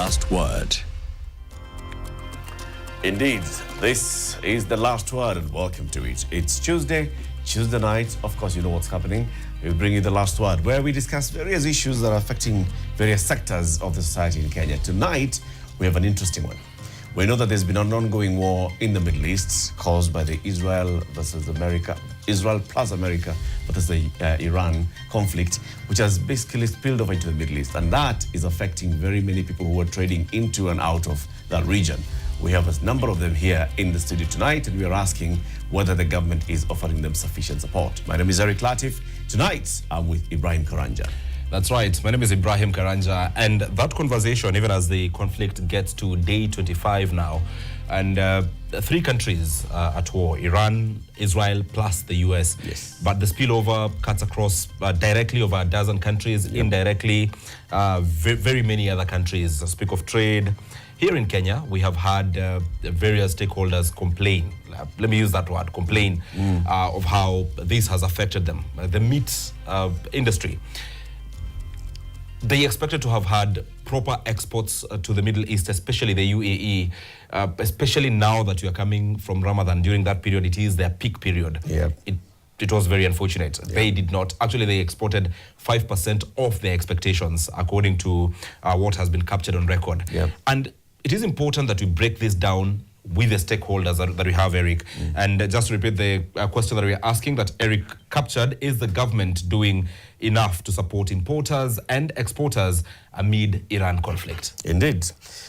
last word. Indeed, this is the last word and welcome to it. It's Tuesday night. Of course, you know what's happening. We bring you the last word where we discuss various issues that are affecting various sectors of the society in Kenya. Tonight, we have an interesting one. We know that there's been an ongoing war in the Middle East caused by the Israel versus America, Israel plus America versus the Iran conflict, which has basically spilled over into the Middle East. And that is affecting very many people who are trading into and out of that region. We have a number of them here in the studio tonight, and we are asking whether the government is offering them sufficient support. My name is Eric Latif. Tonight, I'm with Ibrahim Karanja. That's right. My name is Ibrahim Karanja, and that conversation, even as the conflict gets to day 25 now, and 3 countries at war, Iran, Israel, plus the US. Yes. But the spillover cuts across directly over a dozen countries, indirectly, very many other countries. Speak of trade. Here in Kenya, we have had various stakeholders complain, let me use that word, complain, of how this has affected them. The meat industry. They expected to have had proper exports to the Middle East, especially the UAE, especially now that you are coming from Ramadan. During that period, it is their peak period. Yep. It was very unfortunate. Yep. They did not. Actually, they exported 5% of their expectations, according to what has been captured on record. Yep. And it is important that we break this down with the stakeholders that we have, Eric. And just to repeat the question that we are asking that Eric captured, is the government doing enough to support importers and exporters amid Iran conflict? Indeed.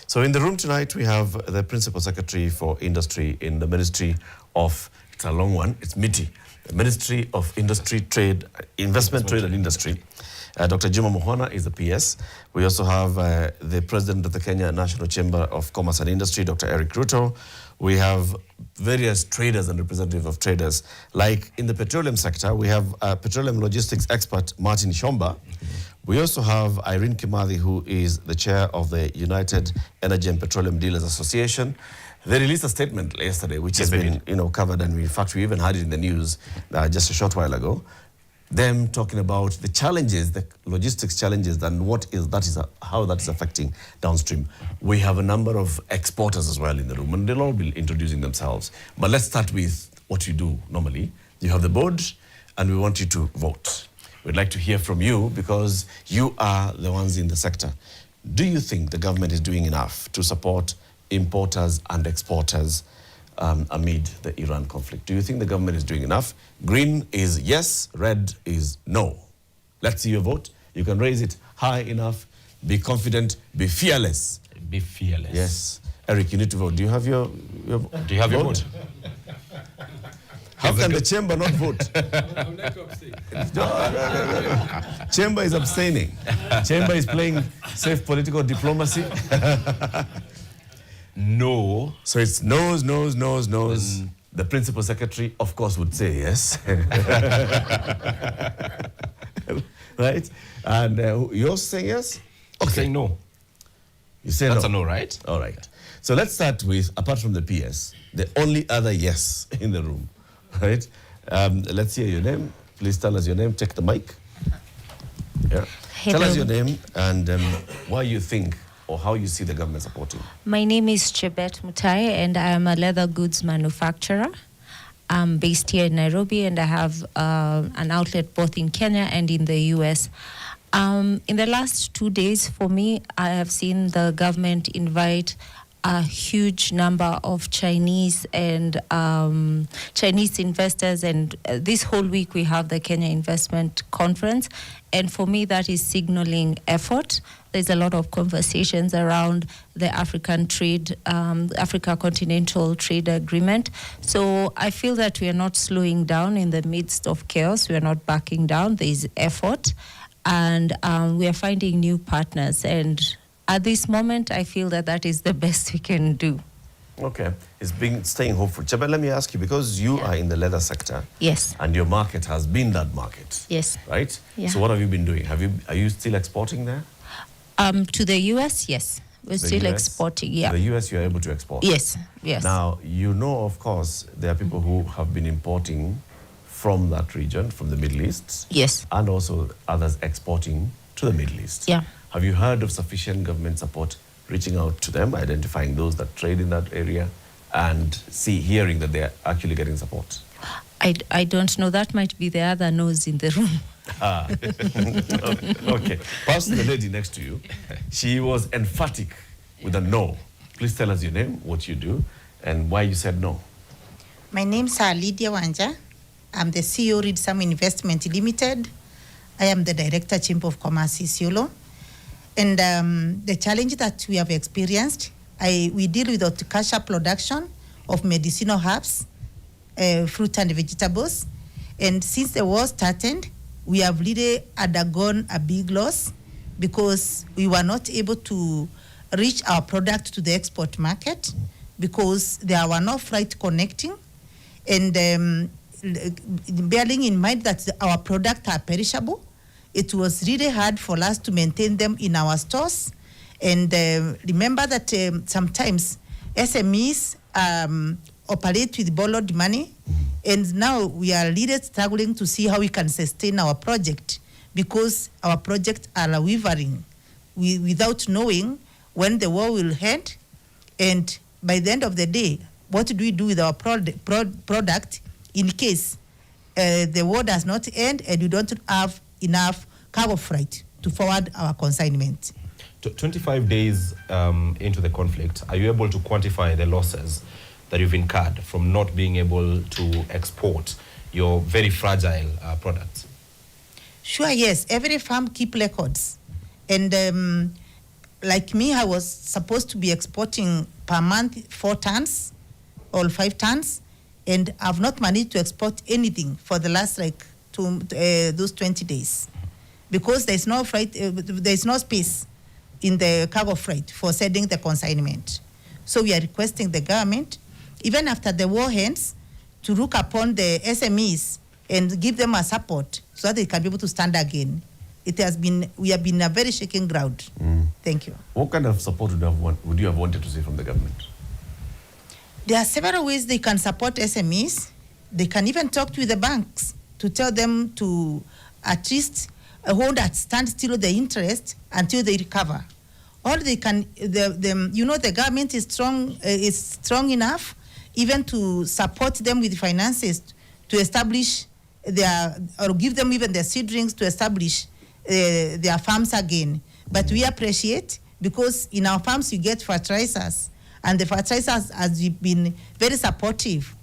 So in the room tonight, we have the Principal Secretary for Industry in the Ministry of, it's a long one, it's MITI, the Ministry of Industry, Trade, Investment, Trade and Industry. Dr. Juma Mohona is the PS. We also have the President of the Kenya National Chamber of Commerce and Industry, Dr. Eric Ruto. We have various traders and representatives of traders. Like in the petroleum sector, we have petroleum logistics expert Martin Shomba. We also have Irene Kimathi, who is the chair of the United Energy and Petroleum Dealers Association. They released a statement yesterday, which has been covered, and in fact, we even had it in the news just a short while ago. Them talking about the challenges, the logistics challenges, and how that is affecting downstream. We have a number of exporters as well in the room, and they'll all be introducing themselves. But let's start with what you do normally. You have the board, and we want you to vote. We'd like to hear from you because you are the ones in the sector. Do you think the government is doing enough to support importers and exporters amid the Iran conflict? Do you think the government is doing enough? Green is yes, red is no. Let's see your vote. You can raise it high enough, be confident, be fearless. Be fearless. Yes. Eric, you need to vote. Do you have your Do you have your vote? How can the chamber not vote? I'm not abstaining. Chamber is abstaining. Chamber is playing safe political diplomacy. No. So it's no's. The principal secretary, of course, would say yes. Right? And you're saying yes? Okay. Saying no. You say That's no. a no, right? All right. So let's start with, apart from the PS, the only other yes in the room. Right? Let's hear your name. Please tell us your name. Take the mic. Yeah. Hello. Tell us your name and why you think or how you see the government supporting. My name is Chebet Mutai, and I am a leather goods manufacturer. I'm based here in Nairobi, and I have an outlet both in Kenya and in the US. In the last 2 days, for me, I have seen the government invite a huge number of Chinese and Chinese investors, and this whole week we have the Kenya Investment Conference, and for me that is signaling effort. There's a lot of conversations around the African trade, Africa Continental Trade Agreement. So I feel that we are not slowing down in the midst of chaos. We are not backing down. There is effort, and we are finding new partners. And at this moment, I feel that that is the best we can do. Okay. It's staying hopeful. Cheba, let me ask you, because you are in the leather sector. Yes. And your market has been that market. Yes. Right? Yeah. So what have you been doing? Are you still exporting there? To the US, yes. We're still US? exporting, yeah. The US, you're able to export? Yes, yes. Now, you know, of course, there are people who have been importing from that region, from the Middle East. Yes. And also others exporting to the Middle East. Yeah. Have you heard of sufficient government support reaching out to them, identifying those that trade in that area, and hearing that they are actually getting support? I don't know. That might be the other nose in the room. Ah. Okay. Pass to the lady next to you. She was emphatic with a no. Please tell us your name, what you do, and why you said no. My name is Lydia Wanja. I'm the CEO of Redsam Investment Limited. I am the Director Chamber of Commerce Isiolo. And the challenge that we have experienced, we deal with horticulture production of medicinal herbs, fruit and vegetables. And since the war started, we have really undergone a big loss because we were not able to reach our product to the export market because there were no flight connecting. And bearing in mind that our products are perishable, it was really hard for us to maintain them in our stores. And remember that sometimes SMEs operate with borrowed money. And now we are really struggling to see how we can sustain our project because our projects are wavering without knowing when the war will end. And by the end of the day, what do we do with our product in case the war does not end and we don't have enough cargo freight to forward our consignment? 25 days into the conflict, are you able to quantify the losses that you've incurred from not being able to export your very fragile products? Sure, yes. Every farm keep records. And like me, I was supposed to be exporting per month 4 tons or 5 tons, and I've not managed to export anything for the last those 20 days because there's no freight, there's no space in the cargo freight for sending the consignment. So we are requesting the government, even after the war ends, to look upon the SMEs and give them a support so that they can be able to stand again. We have been a very shaking ground. Thank you. What kind of support would you have wanted to see from the government? There are several ways they can support SMEs. They can even talk to the banks to tell them to at least hold at standstill the interest until they recover. Or they can, the government is strong enough even to support them with finances to establish or give them even their seedlings to establish their farms again. But we appreciate because in our farms you get fertilizers, and the fertilizers has been very supportive.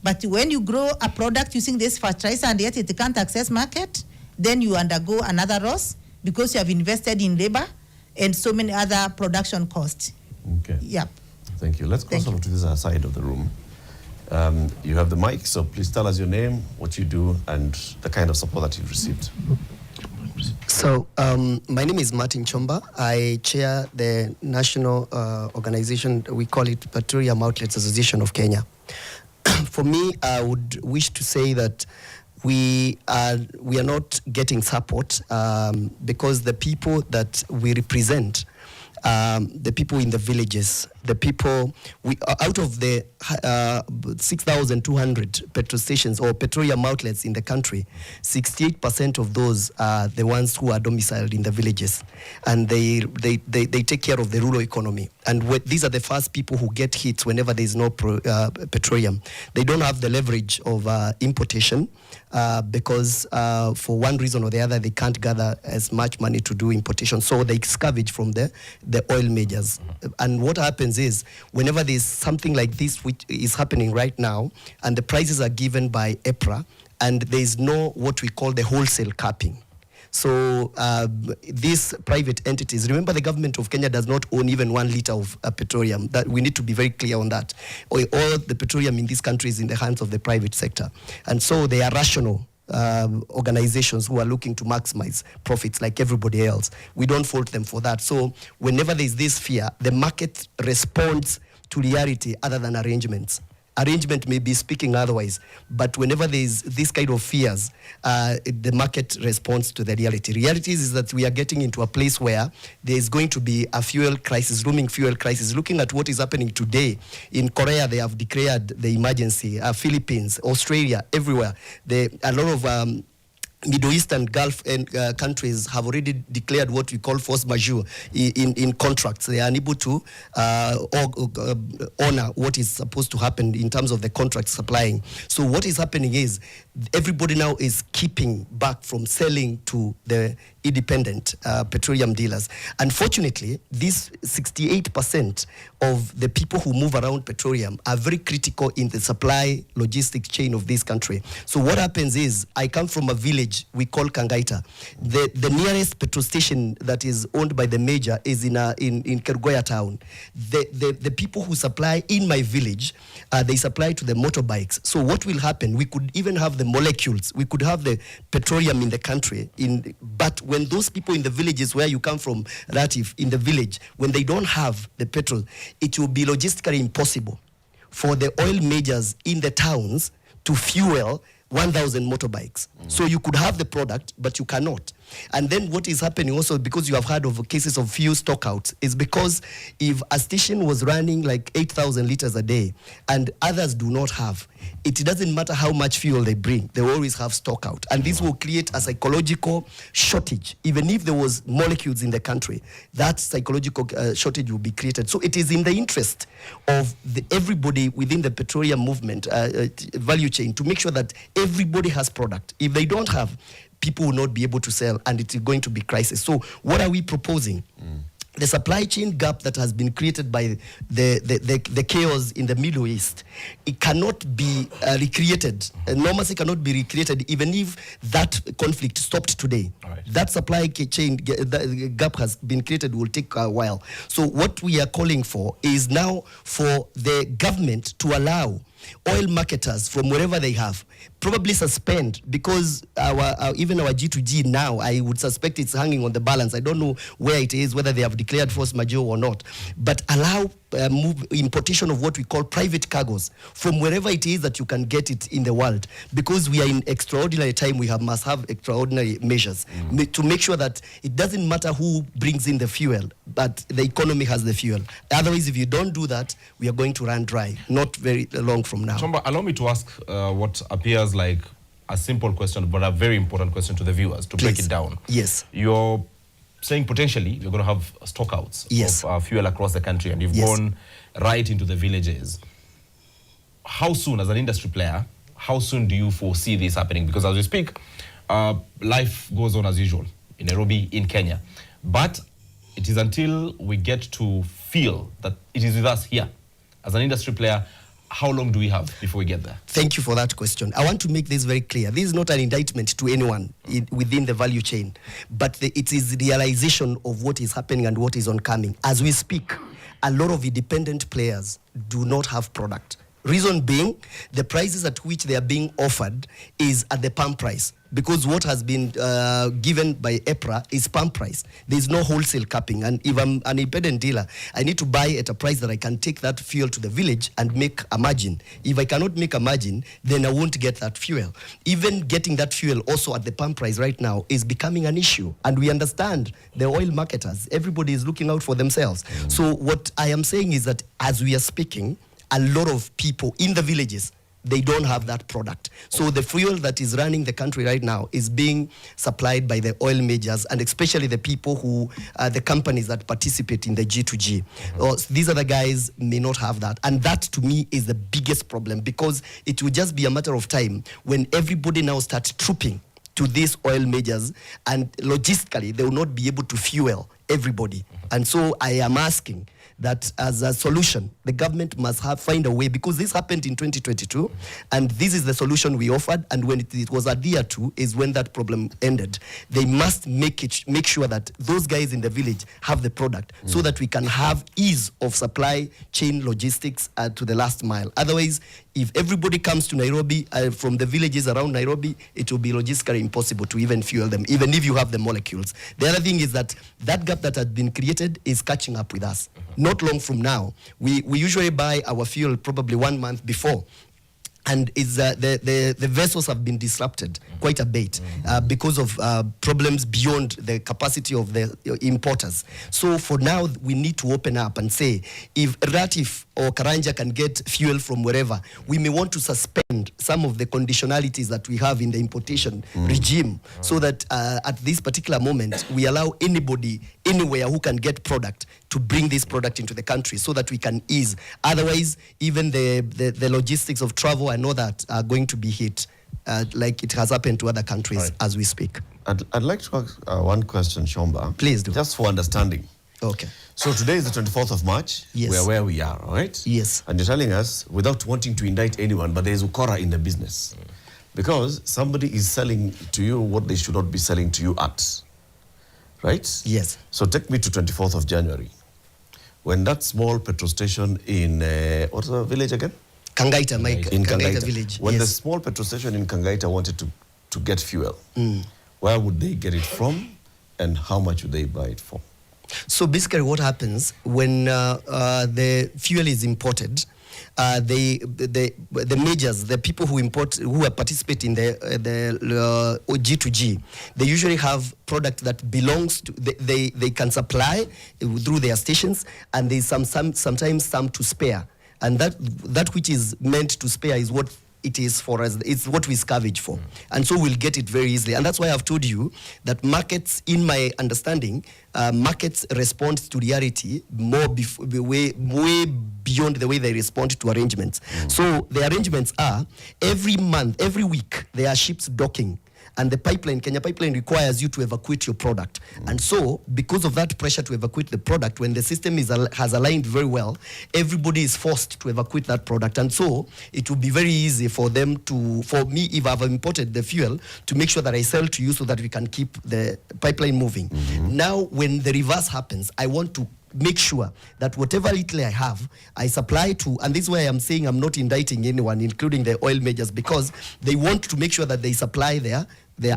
But when you grow a product using this fertilizer and yet it can't access market, then you undergo another loss because you have invested in labor and so many other production costs. Okay. Yep. Thank you. Let's go over to this side of the room. You have the mic, so please tell us your name, what you do, and the kind of support that you've received. So my name is Martin Chomba. I chair the national organization, we call it Petroleum Outlets Association of Kenya. For me, I would wish to say that we are not getting support because the people that we represent, the people in the villages, the people, out of the 6,200 petrol stations or petroleum outlets in the country, 68% of those are the ones who are domiciled in the villages, and they take care of the rural economy. And these are the first people who get hit whenever there is no petroleum. They don't have the leverage of importation because for one reason or the other, they can't gather as much money to do importation. So they scavenge from the oil majors. And what happens is, whenever there's something like this, which is happening right now, and the prices are given by EPRA, and there's no what we call the wholesale capping. So these private entities, remember the government of Kenya does not own even 1 liter of petroleum. That we need to be very clear on that. All the petroleum in this country is in the hands of the private sector. And so they are rational organizations who are looking to maximize profits like everybody else. We don't fault them for that. So whenever there's this fear, the market responds to reality other than arrangements. Arrangement may be speaking otherwise, but whenever there's this kind of fears, the market responds to the reality. Reality is that we are getting into a place where there's going to be a fuel crisis, looming fuel crisis. Looking at what is happening today, in Korea, they have declared the emergency, Philippines, Australia, everywhere. A lot of Middle East and Gulf countries have already declared what we call force majeure in contracts. They are unable to honor what is supposed to happen in terms of the contract supplying. So what is happening is everybody now is keeping back from selling to the independent petroleum dealers. Unfortunately, this 68% of the people who move around petroleum are very critical in the supply logistics chain of this country. So what happens is, I come from a village we call Kangaita. The nearest petrol station that is owned by the major is in Kerugoya town. The people who supply in my village, they supply to the motorbikes. So what will happen, we could even have the molecules, we could have the petroleum in the country, but when those people in the villages where you come from, Ratif, in the village, when they don't have the petrol, it will be logistically impossible for the oil majors in the towns to fuel 1,000 motorbikes. So you could have the product, but you cannot. And then what is happening also, because you have heard of cases of fuel stockouts, is because if a station was running like 8,000 liters a day and others do not have, it doesn't matter how much fuel they bring, they always have stockout. And this will create a psychological shortage. Even if there was molecules in the country, that psychological shortage will be created. So it is in the interest of everybody within the petroleum movement value chain to make sure that everybody has product. If they don't have, people will not be able to sell, and it's going to be crisis. So what are we proposing? The supply chain gap that has been created by the chaos in the Middle East, it cannot be recreated. Normalcy cannot be recreated even if that conflict stopped today. Right. That supply chain gap has been created, will take a while. So what we are calling for is now for the government to allow oil marketers from wherever they have, probably suspend, because even our G2G now, I would suspect it's hanging on the balance. I don't know where it is, whether they have declared force majeure or not, but allow importation of what we call private cargoes from wherever it is that you can get it in the world, because we are in extraordinary time. We must have extraordinary measures to make sure that it doesn't matter who brings in the fuel, but the economy has the fuel. Otherwise, if you don't do that, we are going to run dry, not very long from now. Chomba, allow me to ask what appears like a simple question, but a very important question to the viewers, to break it down. Yes. You're saying potentially you're going to have stockouts of fuel across the country, and you've gone right into the villages. How soon, as an industry player, how soon do you foresee this happening? Because as we speak, life goes on as usual in Nairobi, in Kenya. But it is until we get to feel that it is with us here, as an industry player, how long do we have before we get there? Thank you for that question. I want to make this very clear. This is not an indictment to anyone within the value chain, but it is the realization of what is happening and what is oncoming. As we speak, a lot of independent players do not have product. Reason being, the prices at which they are being offered is at the pump price, because what has been given by EPRA is pump price. There is no wholesale capping, and if I'm an independent dealer, I need to buy at a price that I can take that fuel to the village and make a margin. If I cannot make a margin, then I won't get that fuel. Even getting that fuel also at the pump price right now is becoming an issue, and we understand the oil marketers, everybody is looking out for themselves. So what I am saying is that as we are speaking, a lot of people in the villages, they don't have that product. So the fuel that is running the country right now is being supplied by the oil majors, and especially the people who, the companies that participate in the G2G. These other guys may not have that. And that to me is the biggest problem, because it will just be a matter of time when everybody now starts trooping to these oil majors, and logistically they will not be able to fuel everybody. And so I am asking that as a solution, the government must find a way, because this happened in 2022, and this is the solution we offered, and when it was adhered to is when that problem ended. They must make sure that those guys in the village have the product, so that we can have ease of supply chain logistics to the last mile. Otherwise, if everybody comes to Nairobi from the villages around Nairobi, it will be logistically impossible to even fuel them, even if you have the molecules. The other thing is that gap that has been created is catching up with us. Not long from now, we usually buy our fuel probably 1 month before. and the vessels have been disrupted quite a bit because of problems beyond the capacity of the importers. So for now, we need to open up and say, if Ratif or Karanja can get fuel from wherever, we may want to suspend some of the conditionalities that we have in the importation regime, so that at this particular moment, we allow anybody, anywhere who can get product to bring this product into the country, so that we can ease. Otherwise, even the logistics of travel and all that are going to be hit, like it has happened to other countries as we speak. I'd like to ask one question, Shomba. Please do. Just for understanding. Okay. So today is the 24th of March. Yes. We are where we are, all right? Yes. And you're telling us, without wanting to indict anyone, but there is ukora in the business. Because somebody is selling to you what they should not be selling to you at. Right? Yes. So take me to 24th of January. When that small petrol station in, what's the village again? Kangaita, Mike. In Kangaita village. When the Yes. small petrol station in Kangaita wanted to get fuel, where would they get it from and how much would they buy it for? So basically what happens when the fuel is imported, the majors, the people who import, who are participate in the G2G, they usually have product that belongs to, they can supply through their stations, and there's sometimes some to spare. And that which is meant to spare is what it is for us. It's what we scavenge for. And so we'll get it very easily. And that's why I've told you that markets, in my understanding, markets respond to reality way beyond the way they respond to arrangements. So the arrangements are, every month, every week, there are ships docking. And the pipeline, Kenya Pipeline, requires you to evacuate your product. And so, because of that pressure to evacuate the product, when the system has aligned very well, everybody is forced to evacuate that product. And so, it will be very easy for them to, for me, if I've imported the fuel, to make sure that I sell to you so that we can keep the pipeline moving. Now, when the reverse happens, I want to make sure that whatever little I have, I supply to, and this is why I'm saying I'm not indicting anyone, including the oil majors, because they want to make sure that they supply their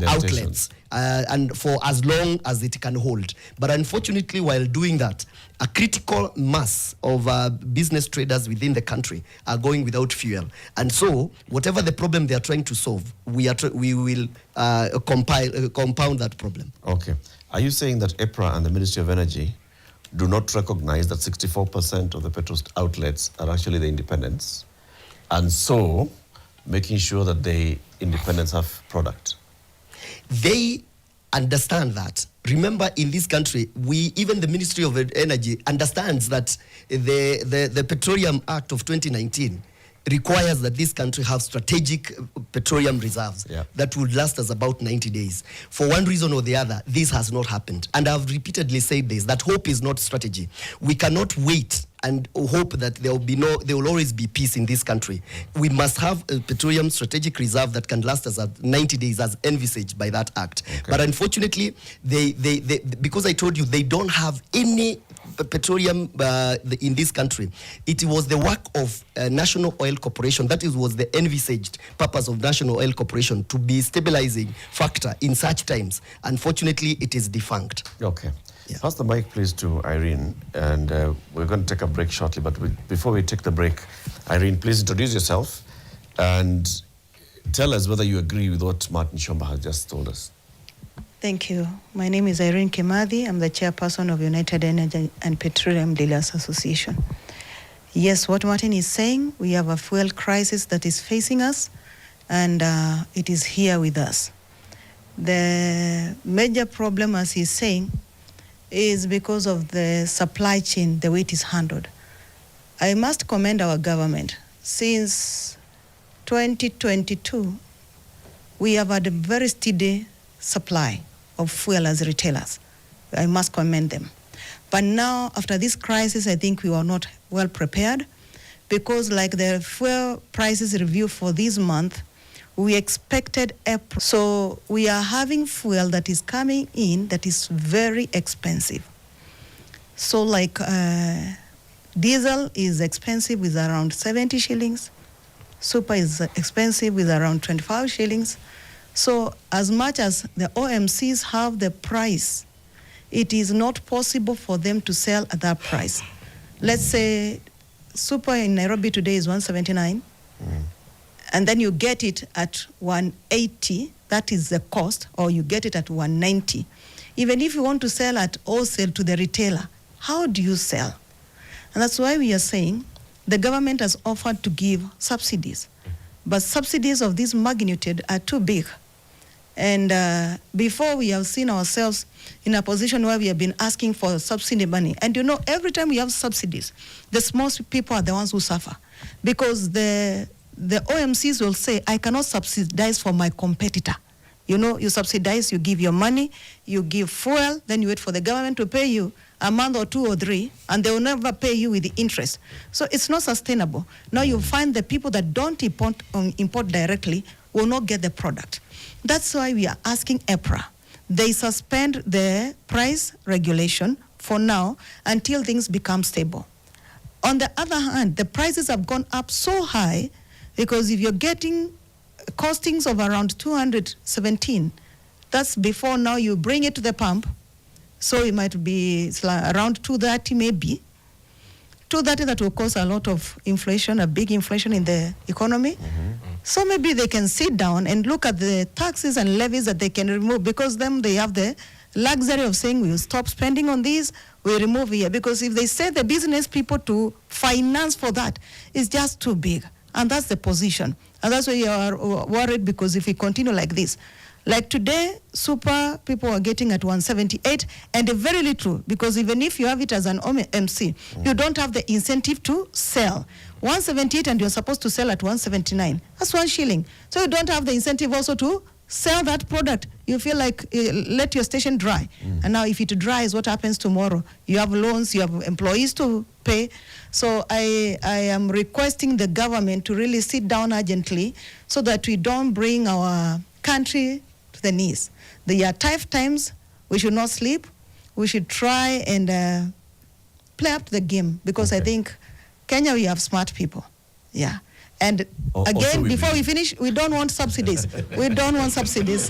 outlets and for as long as it can hold. But unfortunately, while doing that, a critical mass of business traders within the country are going without fuel. And so, whatever the problem they are trying to solve, we will compound that problem. Okay. Are you saying that EPRA and the Ministry of Energy do not recognize that 64% of the petrol outlets are actually the independents, and so making sure that the independents have product? They understand that. Remember, in this country, even the Ministry of Energy understands that the Petroleum Act of 2019 requires that this country have strategic petroleum reserves that would last us about 90 days. For one reason or the other, this has not happened. And I've repeatedly said this, that hope is not strategy. We cannot wait and hope that there will always be peace in this country. We must have a petroleum strategic reserve that can last us at 90 days as envisaged by that act. Okay. But unfortunately, they because I told you they don't have any petroleum in this country. It was the work of National Oil Corporation, that was the envisaged purpose of National Oil Corporation, to be stabilizing factor in such times. Unfortunately, it is defunct. Okay. Pass the mic, please, to Irene, and we're going to take a break shortly. But before we take the break, Irene, please introduce yourself and tell us whether you agree with what Martin Shomba has just told us. Thank you. My name is Irene Kimathi. I'm the chairperson of United Energy and Petroleum Dealers Association. Yes, what Martin is saying, we have a fuel crisis that is facing us, and it is here with us. The major problem, as he's saying, is because of the supply chain, the way it is handled. I must commend our government. Since 2022, we have had a very steady supply of fuel as retailers. I must commend them. But now, after this crisis, I think we were not well prepared, because like the fuel prices review for this month, we expected April. So we are having fuel that is coming in that is very expensive. So like diesel is expensive with around 70 shillings. Super is expensive with around 25 shillings. So as much as the OMCs have the price, it is not possible for them to sell at that price. Let's say super in Nairobi today is 179. and then you get it at 180, that is the cost, or you get it at 190. Even if you want to sell at wholesale to the retailer, how do you sell? And that's why we are saying the government has offered to give subsidies, but subsidies of this magnitude are too big. And before, we have seen ourselves in a position where we have been asking for subsidy money. And you know, every time we have subsidies, the small people are the ones who suffer, because the OMCs will say, I cannot subsidize for my competitor. You know, you subsidize, you give your money, you give fuel, then you wait for the government to pay you a month or 2 or 3, and they will never pay you with the interest. So it's not sustainable. Now you find the people that don't import directly will not get the product. That's why we are asking EPRA. They suspend the price regulation for now until things become stable. On the other hand, the prices have gone up so high, because if you're getting costings of around 217, that's before now you bring it to the pump. So it might be around 230 maybe. 230, that will cause a lot of inflation, a big inflation in the economy. So maybe they can sit down and look at the taxes and levies that they can remove, because then they have the luxury of saying, we'll stop spending on these, we remove here. Because if they say the business people to finance for that, it's just too big. And that's the position. And that's why you are worried, because if we continue like this, like today, super people are getting at 178, and very little, because even if you have it as an MC, you don't have the incentive to sell. 178 and you're supposed to sell at 179. That's 1 shilling. So you don't have the incentive also to sell that product. You feel like let your station dry. And now if it dries, what happens tomorrow? You have loans, you have employees to pay. So I am requesting the government to really sit down urgently, so that we don't bring our country to the knees. There are tough times. We should not sleep. We should try and play up the game, because I think Kenya, we have smart people. Yeah. And again, before we finish, we don't want subsidies. We don't want subsidies.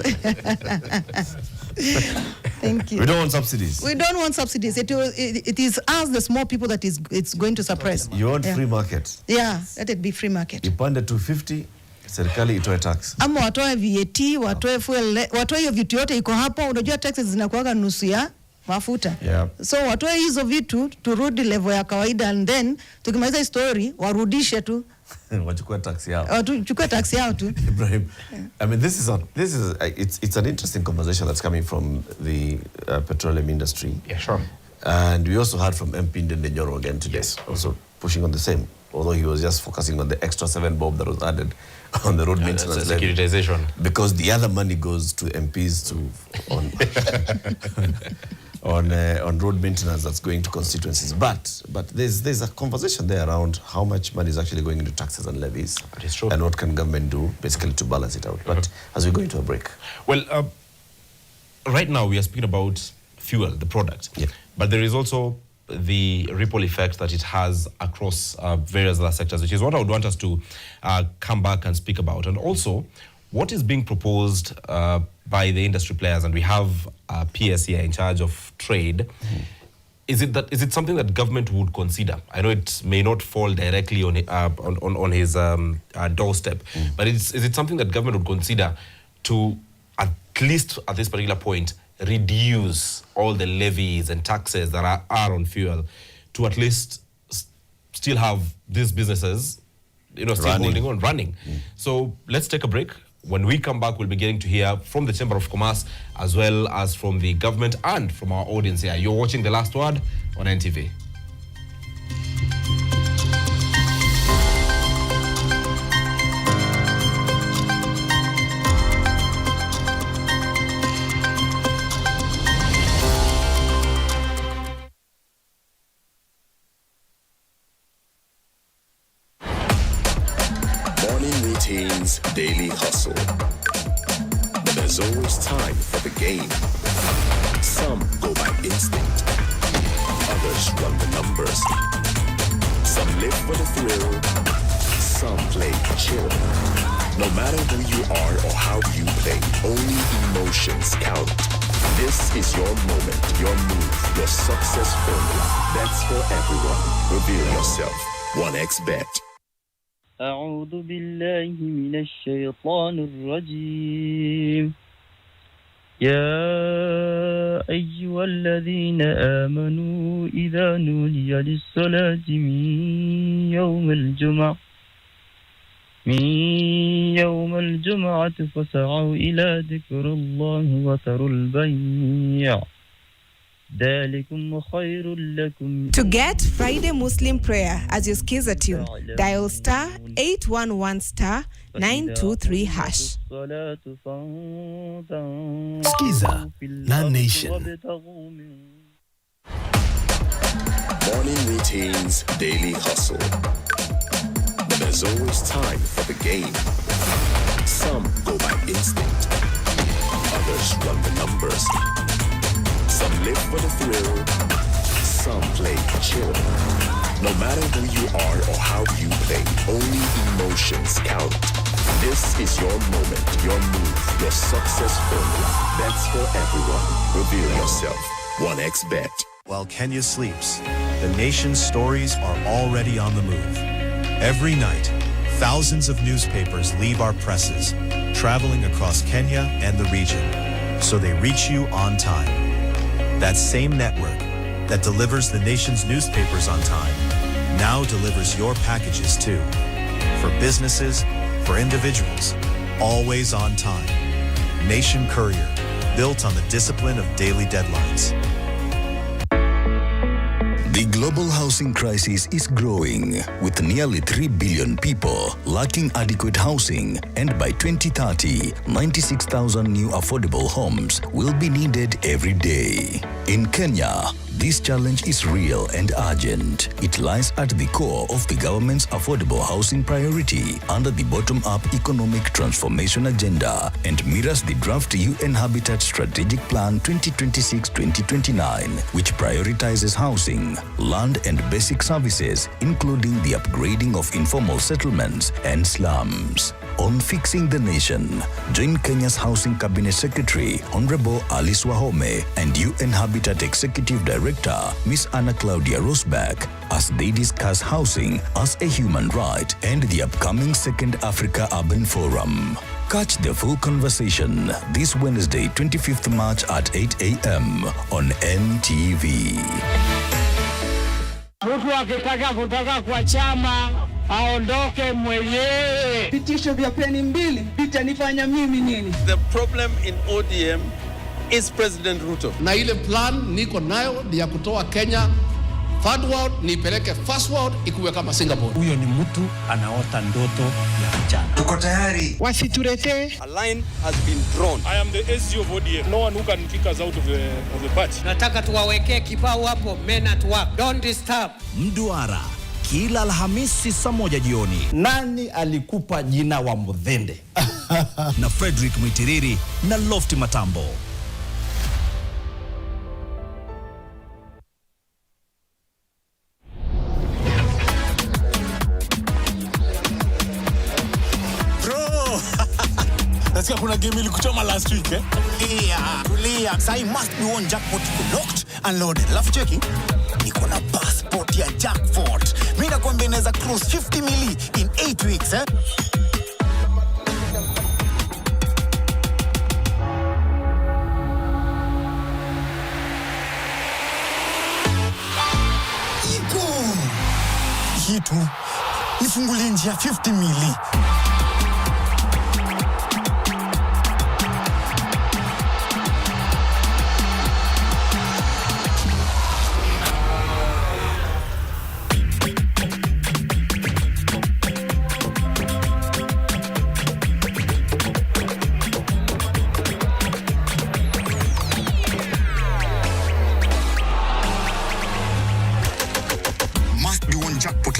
Thank you. We don't want subsidies. We don't want subsidies. It is us, the small people, that it's going to suppress. You want free market? Yeah, let it be free market. Ipande 250, serikali itoe tax. Ama watoe VAT, watoe fuel, watoe hiyo vitu yote iko hapo. Unajua taxes zinakuwaga nusu ya mafuta. Yeah. So watoe hizo vitu, turudi level ya kawaida, and then tukimaliza story warudishe tu. Wachukue tax yao. Wachukue tax yao tu. Ibrahim, I mean, it's an interesting conversation that's coming from the petroleum industry. Yeah, sure. And we also heard from MP Ndendenyoro again today, yes, also pushing on the same, although he was just focusing on the extra 7 bob that was added on the road maintenance securitization. Because the other money goes to MPs on road maintenance that's going to constituencies. But there's a conversation there around how much money is actually going into taxes and levies. That is true. And what can government do basically to balance it out. But as we go into a break. Well, right now we are speaking about fuel, the product. Yeah. But there is also the ripple effect that it has across various other sectors, which is what I would want us to come back and speak about. And also, what is being proposed by the industry players, and we have PS here in charge of trade. Is it something that government would consider? I know it may not fall directly on his doorstep, but is it something that government would consider to, at least at this particular point, reduce all the levies and taxes that are on fuel, to at least still have these businesses, still holding on, running? So let's take a break. When we come back, we'll be getting to hear from the Chamber of Commerce, as well as from the government and from our audience here. You're watching The Last Word on NTV. Daily hustle. But there's always time for the game. Some go by instinct. Others run the numbers. Some live for the thrill. Some play chill. No matter who you are or how you play, only emotions count. This is your moment, your move, your success formula. Bets for everyone. Reveal yourself. 1xBet. أعوذ بالله من الشيطان الرجيم يا أيها الذين آمنوا إذا نودي للصلاة من يوم الجمعة فسعوا إلى ذكر الله وذروا البيع ذلكم خير لكم. To get Friday Muslim prayer as your skiza tune, dial star 811 star 923 hash. Skiza na Nation. Morning routines, daily hustle. But there's always time for the game. Some go by instinct. Others run the numbers. Some live for the thrill. Some play chill. No matter who you are or how you play, only emotions count. This is your moment, your move, your success formula. Bets for everyone. Reveal yourself. 1xBet. While Kenya sleeps, the nation's stories are already on the move. Every night, thousands of newspapers leave our presses, traveling across Kenya and the region, so they reach you on time. That same network that delivers the nation's newspapers on time now delivers your packages too. For businesses, for individuals, always on time. Nation Courier, built on the discipline of daily deadlines. The global housing crisis is growing, with nearly 3 billion people lacking adequate housing, and by 2030, 96,000 new affordable homes will be needed every day. In Kenya, this challenge is real and urgent. It lies at the core of the government's affordable housing priority under the bottom-up economic transformation agenda and mirrors the draft UN Habitat Strategic Plan 2026-2029, which prioritizes housing, land and basic services, including the upgrading of informal settlements and slums. On Fixing the Nation, join Kenya's Housing Cabinet Secretary, Honorable Alice Wahome, and UN Habitat Executive Director, Ms. Anna Claudia Rosbach, as they discuss housing as a human right and the upcoming Second Africa Urban Forum. Catch the full conversation this Wednesday, 25th March at 8 a.m. on NTV. Mtu akitaka kutoka kwa chama aondoke mwenyewe. Vitisho vya peni mbili vitanifanya mimi nini? The problem in ODM is President Ruto. Na ile plan niko nayo ni ya kutoa Kenya third world niipeleke first world ikuwe kama Singapore. Huyo ni mtu anaota ndoto ya vijana. Tuko tayari. Wasituletee. A line has been drawn. I am the SG of ODM. No one who can kick us out of the party. Nataka tuwawekee kibao hapo, men at work. Don't disturb. Mduara, kila Alhamisi saa 1 jioni. Nani alikupa jina wa Mudhende? Na Frederick Mwitiriri na Lofty Matambo. Nasikia kuna game ilikuchoma last week eh? Yeah, tulia. Sai must be one jackpot locked and loaded. Alafu cheki, niko na passport ya jackpot. Mimi nakwambia inaweza cross 50 mili in 8 weeks eh? Iko hitu nifungulie njia 50 mili.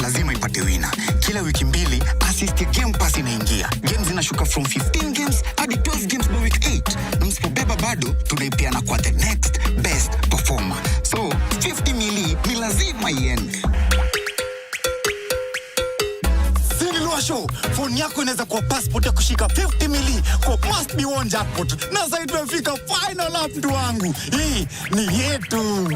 Lazima ipate wina. Kila wiki mbili, assist ya Game Pass inaingia. Games zinashuka from 15 games hadi 12 games by week 8. Na msipobeba bado, tunaipeana kwa the next best performer. So, 50 mili ni lazima iende. Sinilua show, phone yako inaweza kuwa passport ya kushika 50 mili kwa must be one jackpot. Na sasa tumefika final up mtu wangu. Hii ni yetu.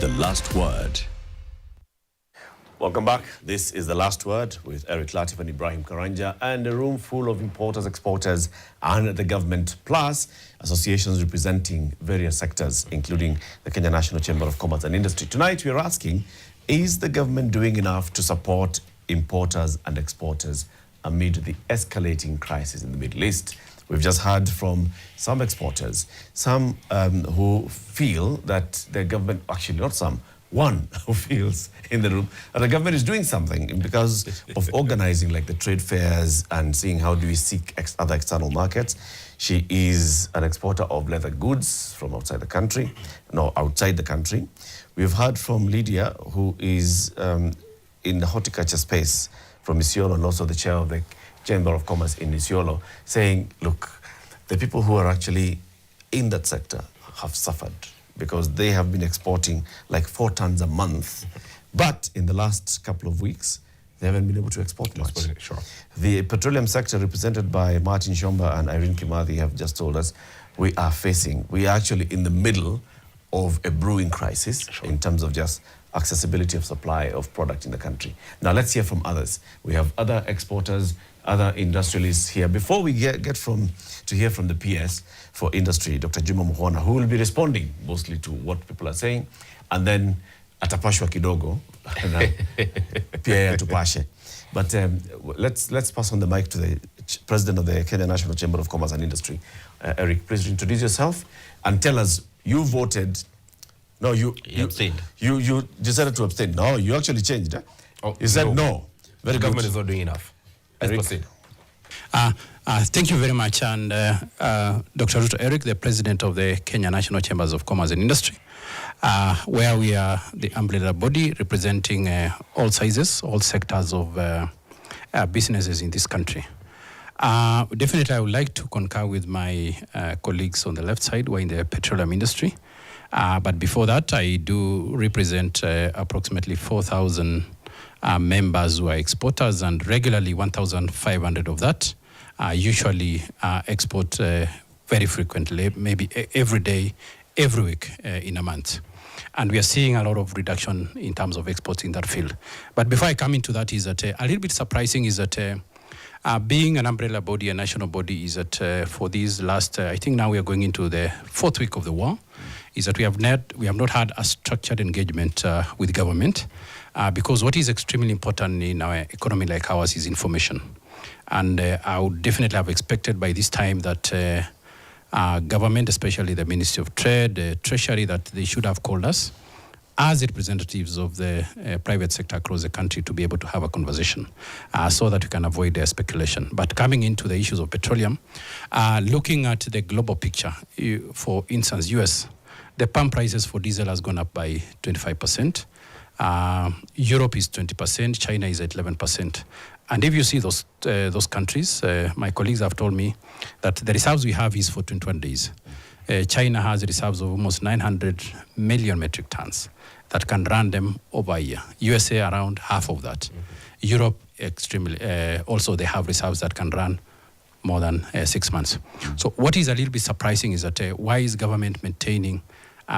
The Last Word. Welcome back. This is The Last Word with Eric Latif and Ibrahim Karanja, and a room full of importers, exporters, and the government, plus associations representing various sectors, including the Kenya National Chamber of Commerce and Industry. Tonight, we are asking, is the government doing enough to support importers and exporters amid the escalating crisis in the Middle East? We've just heard from some exporters, some who feel that the government, actually not some, one who feels in the room that the government is doing something because of organizing like the trade fairs and seeing how do we seek other external markets. She is an exporter of leather goods from outside the country. We've heard from Lydia, who is in the horticulture space from Isiolo, and also the chair of the Chamber of Commerce in Isiolo, saying, look, the people who are actually in that sector have suffered because they have been exporting like 4 tons a month. But in the last couple of weeks, they haven't been able to export much. Sure. The petroleum sector, represented by Martin Shomba and Irene Kimathi, have just told us we are actually in the middle of a brewing crisis in terms of just accessibility of supply of product in the country. Now let's hear from others. We have other exporters, other industrialists here. Before we get to hear from the PS for industry, Dr. Juma Muhona, who will be responding mostly to what people are saying, and then atapashwa kidogo, pia atupashe. But let's pass on the mic to the president of the Kenya National Chamber of Commerce and Industry. Eric, please introduce yourself and tell us, you voted. No, you abstained. You decided to abstain. No, you actually changed. Eh? Oh, you said no. The government is not doing enough. Let's proceed. Thank you very much. And Dr. Ruto Eric, the president of the Kenya National Chambers of Commerce and Industry, where we are the umbrella body representing all sizes, all sectors of businesses in this country. Definitely, I would like to concur with my colleagues on the left side who are in the petroleum industry. But before that, I do represent approximately 4,000 members who are exporters, and regularly 1,500 of that usually export very frequently, maybe every day, every week in a month. And we are seeing a lot of reduction in terms of exports in that field. But before I come into that, is that a little bit surprising is that being an umbrella body, a national body, is that for these last, I think now we are going into the 4th week of the war, is that we have not had a structured engagement with government, because what is extremely important in our economy like ours is information. And I would definitely have expected by this time that government, especially the Ministry of Trade, the Treasury, that they should have called us as representatives of the private sector across the country to be able to have a conversation so that we can avoid speculation. But coming into the issues of petroleum, looking at the global picture, for instance, US, the pump prices for diesel has gone up by 25%. Europe is 20%, China is at 11%. And if you see those countries, my colleagues have told me that the reserves we have is for 21 days. China has reserves of almost 900 million metric tons that can run them over a year. USA around half of that. Europe extremely, also they have reserves that can run more than 6 months. So what is a little bit surprising is that why is government maintaining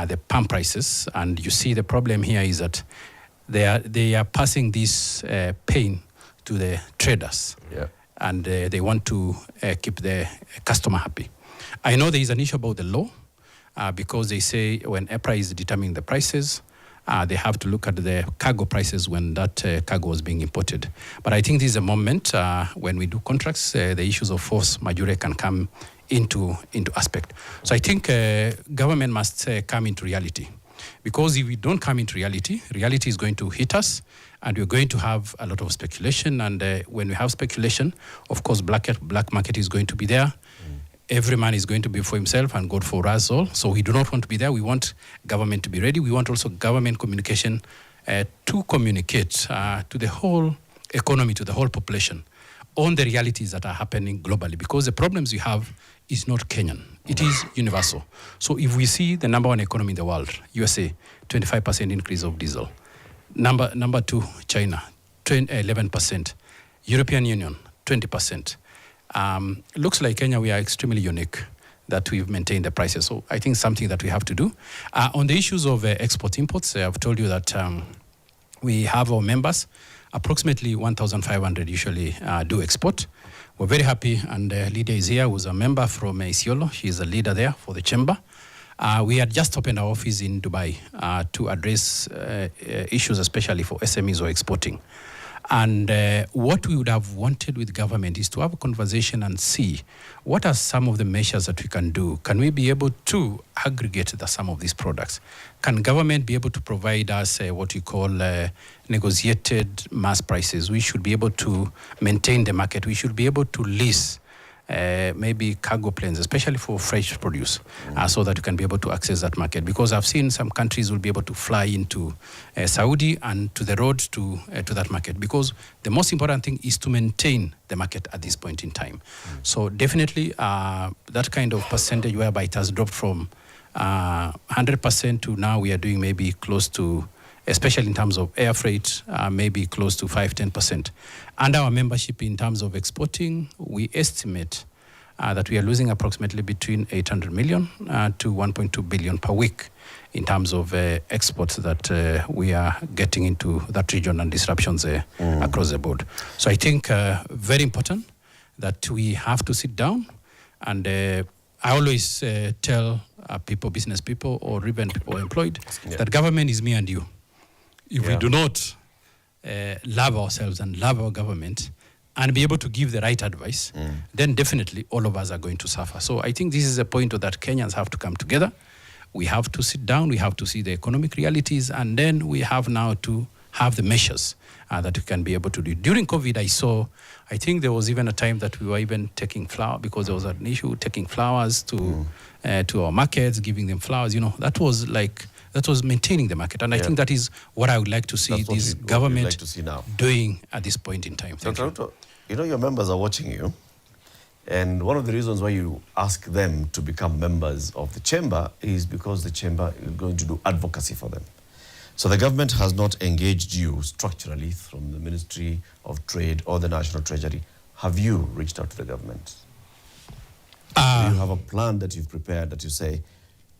the pump prices? And you see the problem here is that they are passing this pain to the traders, and they want to keep the customer happy. I know there is an issue about the law, because they say when EPRA is determining the prices, they have to look at the cargo prices when that cargo was being imported. But I think this is a moment when we do contracts, the issues of force majeure can come into aspect. So I think government must come into reality. Because if we don't come into reality is going to hit us, and we're going to have a lot of speculation. And when we have speculation, of course, black market is going to be there. Every man is going to be for himself and God for us all. So we do not want to be there. We want government to be ready. We want also government communication to communicate to the whole economy, to the whole population, on the realities that are happening globally. Because the problems we have is not Kenyan. It is universal. So if we see the number 1 economy in the world, USA, 25% increase of diesel. Number 2, China, 11%. European Union, 20%. Looks like Kenya, we are extremely unique. that we've maintained the prices. So I think something that we have to do. On the issues of export imports, I've told you that we have our members, approximately 1,500 usually do export. We're very happy, and Lydia is here, who's a member from Isiolo. She's a leader there for the chamber. We had just opened our office in Dubai to address issues, especially for SMEs or exporting. And what we would have wanted with government is to have a conversation and see what are some of the measures that we can do. Can we be able to aggregate some of these products? Can government be able to provide us what we call negotiated mass prices? We should be able to maintain the market. We should be able to lease maybe cargo planes, especially for fresh produce, so that you can be able to access that market. Because I've seen some countries will be able to fly into Saudi and to the road to that market. Because the most important thing is to maintain the market at this point in time. So definitely that kind of percentage whereby it has dropped from 100% to now we are doing maybe close to, especially in terms of air freight, maybe close to 5-10%. And our membership in terms of exporting, we estimate that we are losing approximately between 800 million to 1.2 billion per week in terms of exports that we are getting into that region and disruptions across the board. So I think very important that we have to sit down, and I always tell people, business people or even people employed, that government is me and you. If we do not love ourselves and love our government and be able to give the right advice, then definitely all of us are going to suffer. So I think this is a point that Kenyans have to come together. We have to sit down, we have to see the economic realities, and then we have now to have the measures that we can be able to do. During COVID, I think there was even a time that we were even taking flour, because there was an issue, taking flowers to our markets, giving them flowers. That was maintaining the market. And I think that is what I would like to see this government doing at this point in time. Dr. Ruto, your members are watching you. And one of the reasons why you ask them to become members of the chamber is because the chamber is going to do advocacy for them. So the government has not engaged you structurally from the Ministry of Trade or the National Treasury. Have you reached out to the government? Do you have a plan that you've prepared that you say,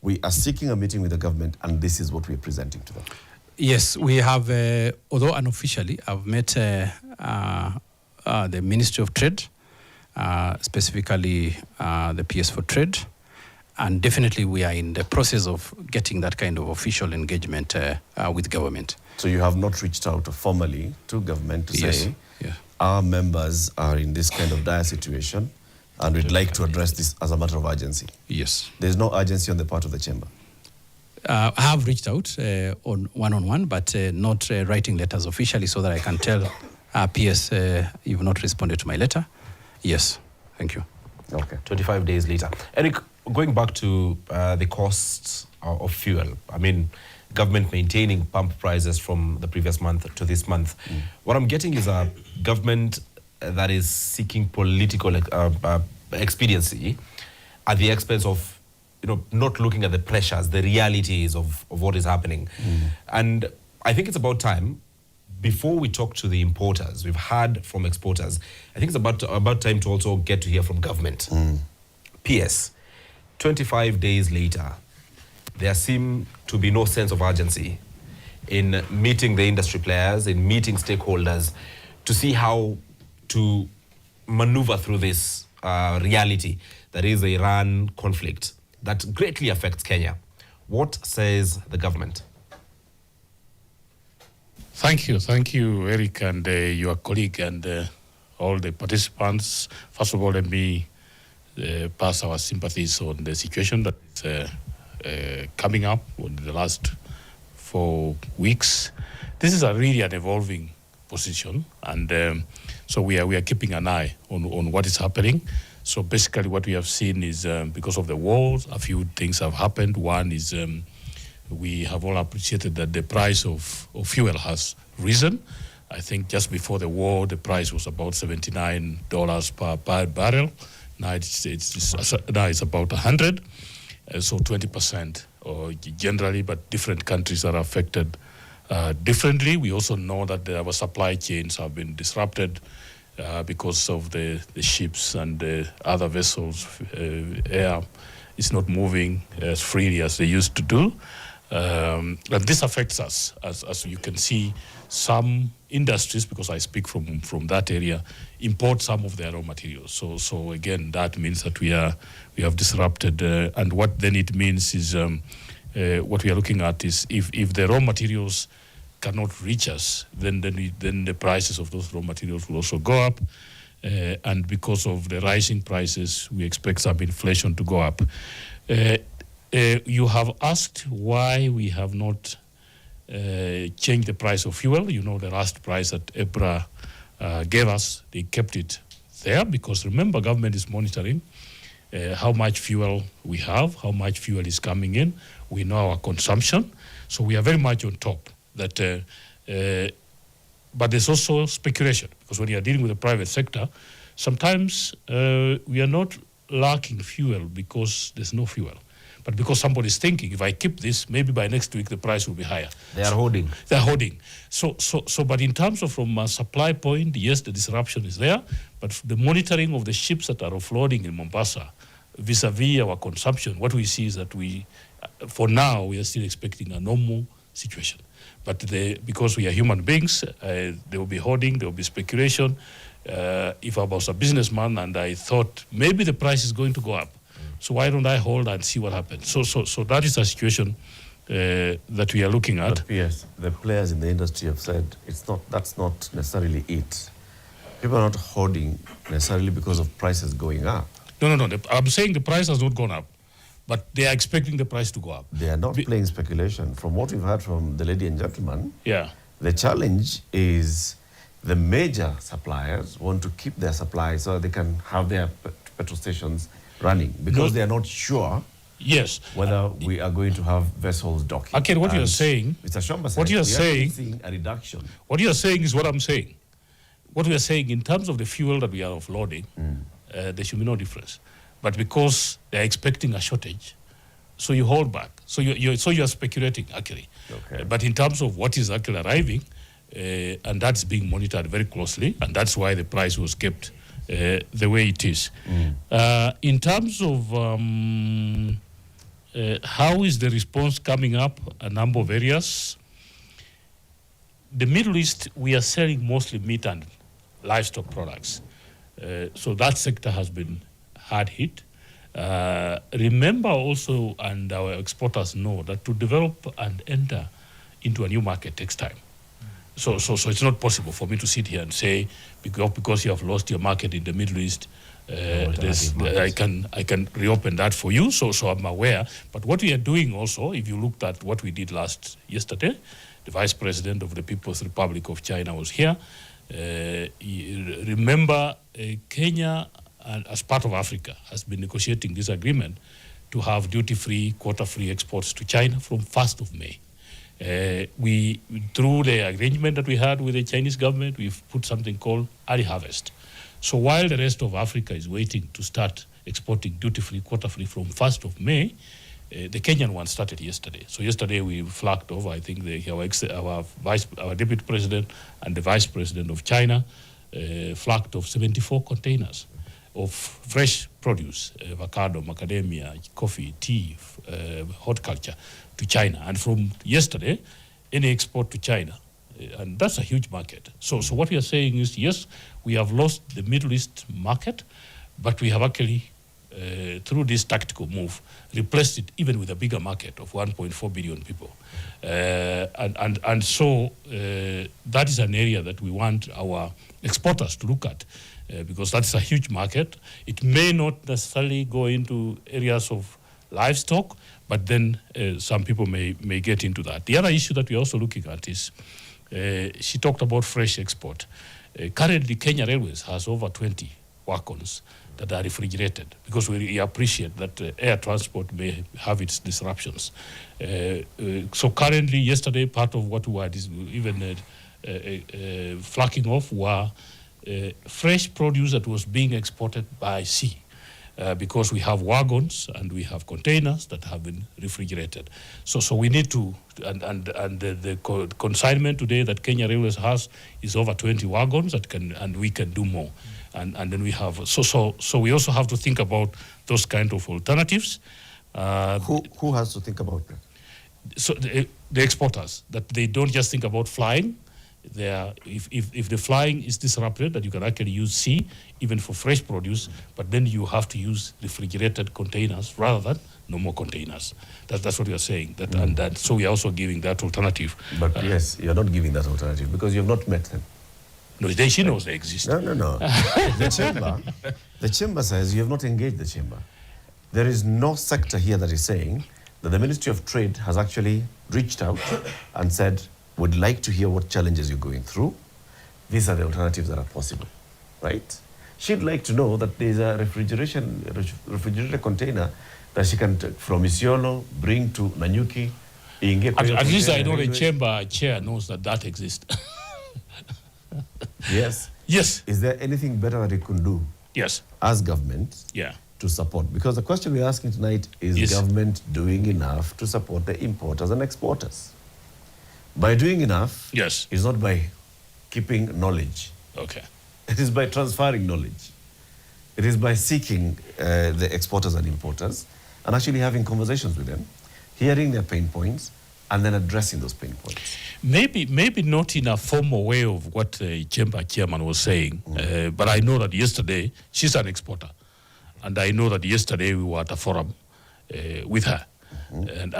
we are seeking a meeting with the government and this is what we are presenting to them? Yes, we have, although unofficially, I've met the Ministry of Trade, specifically the PS for Trade, and definitely we are in the process of getting that kind of official engagement with government. So you have not reached out formally to government to say, our members are in this kind of dire situation and we'd like to address this as a matter of urgency? Yes. There's no urgency on the part of the chamber? I have reached out on one-on-one, but not writing letters officially so that I can tell PS you've not responded to my letter. Yes, thank you. Okay. 25 days later. Eric, going back to the costs of fuel, I mean, government maintaining pump prices from the previous month to this month. What I'm getting is a government that is seeking political expediency at the expense of, not looking at the pressures, the realities of what is happening. And I think it's about time, before we talk to the importers, we've heard from exporters, I think it's about time to also get to hear from government. PS, 25 days later, there seem to be no sense of urgency in meeting the industry players, in meeting stakeholders, to see how to maneuver through this reality that is the Iran conflict that greatly affects Kenya. What says the government? Thank you, Eric, and your colleague and all the participants. First of all, let me pass our sympathies on the situation that is coming up in the last 4 weeks. This is really an evolving position, and so we are keeping an eye on what is happening. So basically, what we have seen is because of the wars, a few things have happened. One is we have all appreciated that the price of fuel has risen. I think just before the war, the price was about $79 per barrel. Now it's about 100, so 20% generally, but different countries are affected differently. We also know that our supply chains have been disrupted because of the ships and the other vessels, it's not moving as freely as they used to do. And this affects us, as you can see, some industries, because I speak from that area, import some of their raw materials. So again, that means that we have disrupted, and what then it means is what we are looking at is if the raw materials cannot reach us, then the prices of those raw materials will also go up. And because of the rising prices, we expect some inflation to go up. You have asked why we have not changed the price of fuel. You know, the last price that EPRA gave us, they kept it there because remember, government is monitoring how much fuel we have, how much fuel is coming in. We know our consumption. So we are very much on top. But there's also speculation because when you are dealing with the private sector, sometimes we are not lacking fuel because there's no fuel, but because somebody is thinking, if I keep this, maybe by next week the price will be higher. They are holding. They're holding. So, but in terms of from a supply point, yes, the disruption is there, but the monitoring of the ships that are offloading in Mombasa, vis-a-vis our consumption, what we see is that for now, we are still expecting a normal situation. But because we are human beings, there will be hoarding, there will be speculation. If I was a businessman and I thought maybe the price is going to go up, so why don't I hold and see what happens? So that is a situation that we are looking at. But yes, the players in the industry have said that's not necessarily it. People are not hoarding necessarily because of prices going up. No. I'm saying the price has not gone up, but they are expecting the price to go up. They are not playing speculation. From what we've heard from the lady and gentleman, yeah, the challenge is the major suppliers want to keep their supply so they can have their petrol stations running because they are not sure whether we are going to have vessels docking. Okay, what you're saying, Mr. Shomba said, what you're saying, seeing a reduction. What you're saying is what I'm saying. What we are saying in terms of the fuel that we are offloading, there should be no difference. But because they're expecting a shortage, so you hold back. So you're speculating actually. Okay. But in terms of what is actually arriving, and that's being monitored very closely, and that's why the price was kept the way it is. In terms of how is the response coming up, a number of areas. The Middle East, we are selling mostly meat and livestock products. So that sector has been hard hit. Remember also, and our exporters know, that to develop and enter into a new market takes time. So it's not possible for me to sit here and say, because you have lost your market in the Middle East, I can reopen that for you. So I'm aware. But what we are doing also, if you looked at what we did yesterday, the Vice President of the People's Republic of China was here. Remember, Kenya, as part of Africa, has been negotiating this agreement to have duty-free, quota-free exports to China from 1st of May. Through the arrangement that we had with the Chinese government, we've put something called early harvest. So while the rest of Africa is waiting to start exporting duty-free, quota-free from 1st of May, the Kenyan one started yesterday. So yesterday we flagged over, I think our Deputy President and the Vice President of China flagged off 74 containers of fresh produce, avocado, macadamia, coffee, tea, horticulture to China. And from yesterday, any export to China, and that's a huge market. So what we are saying is, yes, we have lost the Middle East market, but we have actually, through this tactical move, replaced it even with a bigger market of 1.4 billion people. So that is an area that we want our exporters to look at, because that's a huge market. It may not necessarily go into areas of livestock, but then some people may get into that. The other issue that we're also looking at is, she talked about fresh export. Currently, Kenya Railways has over 20 wagons that are refrigerated, because we appreciate that air transport may have its disruptions. So currently, yesterday, part of what we were even flagging off were fresh produce that was being exported by sea. because we have wagons and we have containers that have been refrigerated. So we need to, and the consignment today that Kenya Railways has is over 20 wagons that can, and we can do more. And then we have, so we also have to think about those kind of alternatives. Who has to think about that? So the exporters, that they don't just think about flying. If the flying is disrupted, that you can actually use sea even for fresh produce, but then you have to use refrigerated containers rather than normal containers. That's what we are saying. So we are also giving that alternative. But yes, you're not giving that alternative because you've not met them. No, she knows they exist. No. The chamber says you have not engaged the chamber. There is no sector here that is saying that the Ministry of Trade has actually reached out and said, would like to hear what challenges you're going through. These are the alternatives that are possible, right? She'd like to know that there's a refrigerated container that she can take from Isiolo, bring to Nanyuki. At least I know the chamber chair knows that exists. Yes. Yes. Is there anything better that it can do? Yes. As government? Yeah. To support? Because the question we're asking tonight is government doing enough to support the importers and exporters? By doing enough, yes, is not by keeping knowledge. Okay. It is by transferring knowledge. It is by seeking the exporters and importers and actually having conversations with them, hearing their pain points, and then addressing those pain points. Maybe not in a formal way of what the chamber chairman was saying, but I know that yesterday, she's an exporter, and I know that yesterday we were at a forum with her, and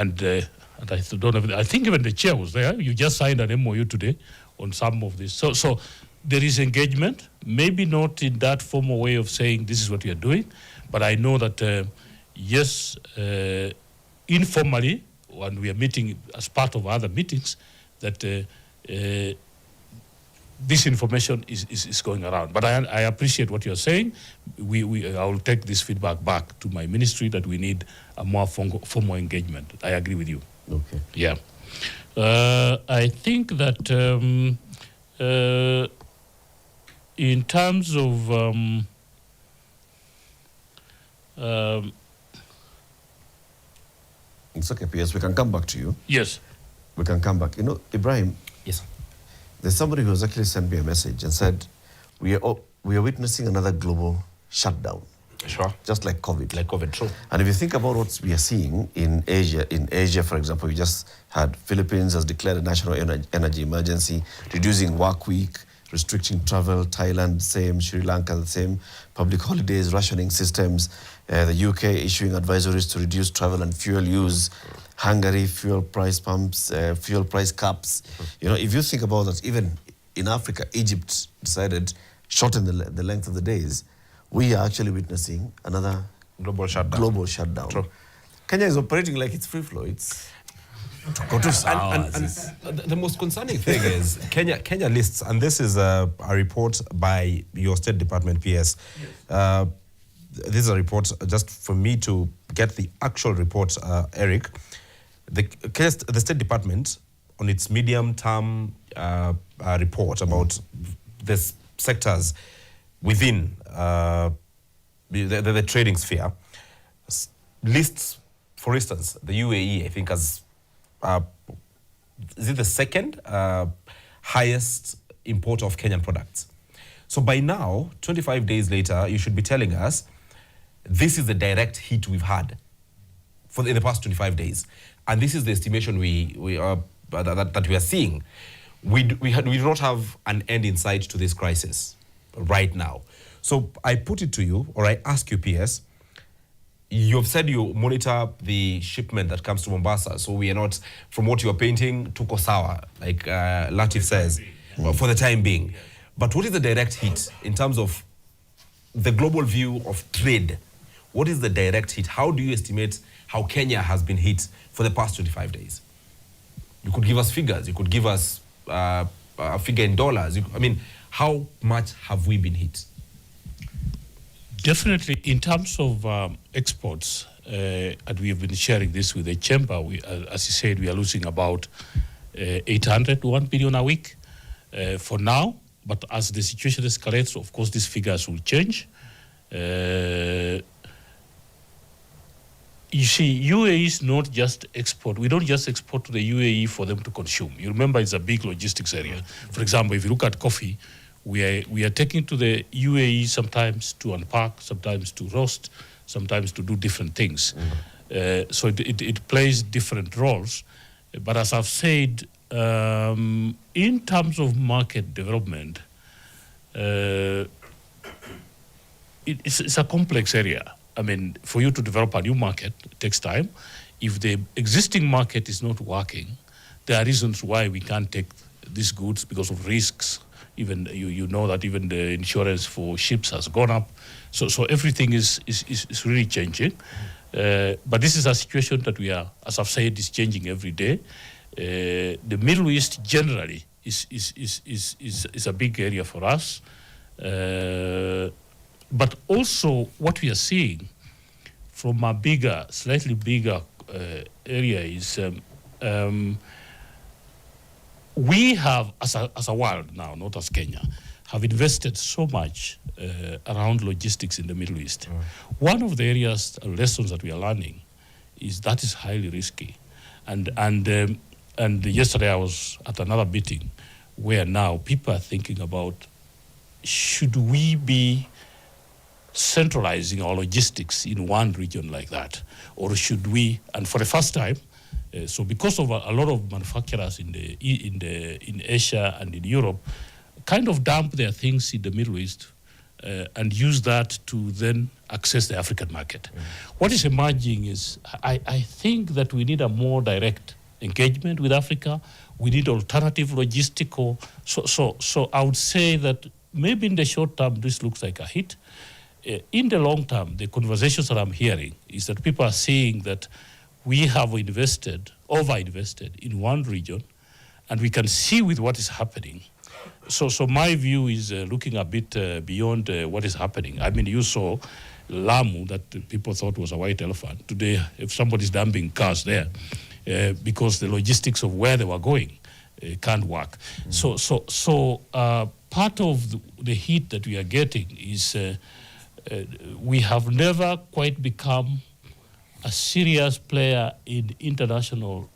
I think even the chair was there. You just signed an MOU today on some of this. So there is engagement, maybe not in that formal way of saying this is what we are doing, but I know that, yes, informally, when we are meeting as part of other meetings, that this information is going around. But I appreciate what you're saying. I will take this feedback back to my ministry that we need a more formal engagement. I agree with you. Okay. Yeah. I think that in terms of it's okay, PS. We can come back to you. Yes. We can come back. You know, Ibrahim. Yes. There's somebody who has actually sent me a message and said, we are witnessing another global shutdown. Sure. Just like COVID. Like COVID, true. And if you think about what we are seeing in Asia, for example, we just had Philippines has declared a national energy emergency, reducing work week, restricting travel, Thailand, same, Sri Lanka, the same, public holidays, rationing systems, the UK issuing advisories to reduce travel and fuel use, Hungary, fuel price pumps, fuel price caps. You know, if you think about that, even in Africa, Egypt decided shorten the length of the days. We are actually witnessing another global shutdown. True. Kenya is operating like it's free flow. It's and the most concerning thing is Kenya lists, and this is a report by your State Department, PS. This is a report just for me to get the actual report, Eric. The State Department, on its medium-term report about the sectors within the trading sphere, lists, for instance, the UAE, I think, as is it the second highest importer of Kenyan products. So by now, 25 days later, you should be telling us this is the direct hit we've had in the past 25 days. And this is the estimation that we are seeing. We do not have an end in sight to this crisis right now. So I put it to you, or I ask you, PS, you've said you monitor the shipment that comes to Mombasa, so we are not, from what you're painting, tuko sawa, like Latif says, for the time being. But what is the direct hit in terms of the global view of trade? What is the direct hit? How do you estimate how Kenya has been hit for the past 25 days? You could give us figures. You could give us a figure in dollars. I mean, how much have we been hit? Definitely, in terms of exports, and we have been sharing this with the chamber, as you said, we are losing about 800 to 1 billion a week for now. But as the situation escalates, of course, these figures will change. You see, UAE is not just export. We don't just export to the UAE for them to consume. You remember, it's a big logistics area. For example, if you look at coffee, we are taking to the UAE sometimes to unpack, sometimes to roast, sometimes to do different things. So it plays different roles. But as I've said, in terms of market development, it's a complex area. I mean, for you to develop a new market, it takes time. If the existing market is not working, there are reasons why we can't take these goods because of risks. Even you know that even the insurance for ships has gone up. So everything is really changing. But this is a situation that we are, as I've said, is changing every day. The Middle East generally is a big area for us. But also what we are seeing from a bigger, slightly bigger area is we have, as a world now, not as Kenya, have invested so much around logistics in the Middle East. One of the areas, lessons that we are learning is that is highly risky. And yesterday I was at another meeting where now people are thinking about, should we be centralizing our logistics in one region like that, or should we? And for the first time, so because of a lot of manufacturers in Asia and in Europe, kind of dump their things in the Middle East and use that to then access the African market. What is emerging is, I think that we need a more direct engagement with Africa. We need alternative logistical. So I would say that maybe in the short term, this looks like a hit. In the long term, the conversations that I'm hearing is that people are saying that we have over-invested in one region, and we can see with what is happening. So my view is looking a bit beyond what is happening. I mean, you saw Lamu that people thought was a white elephant. Today, if somebody's dumping cars there, because the logistics of where they were going can't work. So part of the hit that we are getting is we have never quite become a serious player in international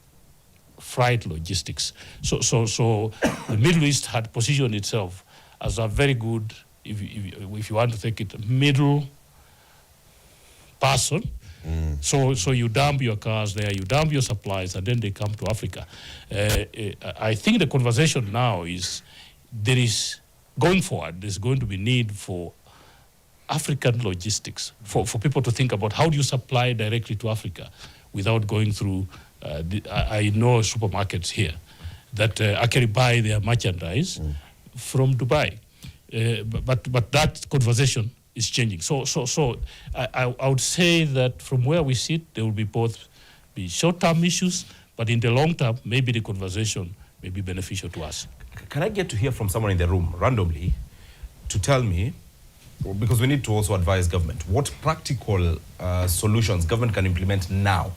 freight logistics. So the Middle East had positioned itself as a very good, if you want to take it, middle person. So you dump your cars there, you dump your supplies, and then they come to Africa. I think the conversation now is, there is, going forward, there's going to be need for African logistics, for people to think about how do you supply directly to Africa without going through, I know supermarkets here that actually buy their merchandise from Dubai. But that conversation is changing. So I would say that from where we sit, there will be both be short-term issues, but in the long term, maybe the conversation may be beneficial to us. Can I get to hear from someone in the room randomly to tell me, because we need to also advise government, what practical solutions government can implement now,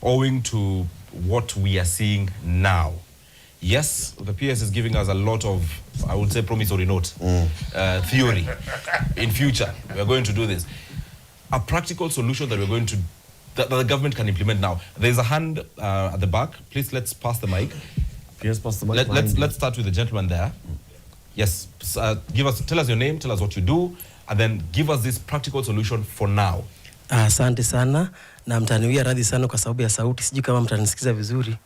owing to what we are seeing now? Yes, the PS is giving us a lot of, I would say, promissory note theory. In future, we are going to do this. A practical solution that we're going to, that the government can implement now. There's a hand at the back. Please, let's pass the mic. Yes, pass the mic. Let's start with the gentleman there. Yes, tell us your name, tell us what you do, and then give us this practical solution for now. Asante sana, na mtaniwia radhi sana kwa sababu ya sauti, sijui kama mtanisikiza vizuri.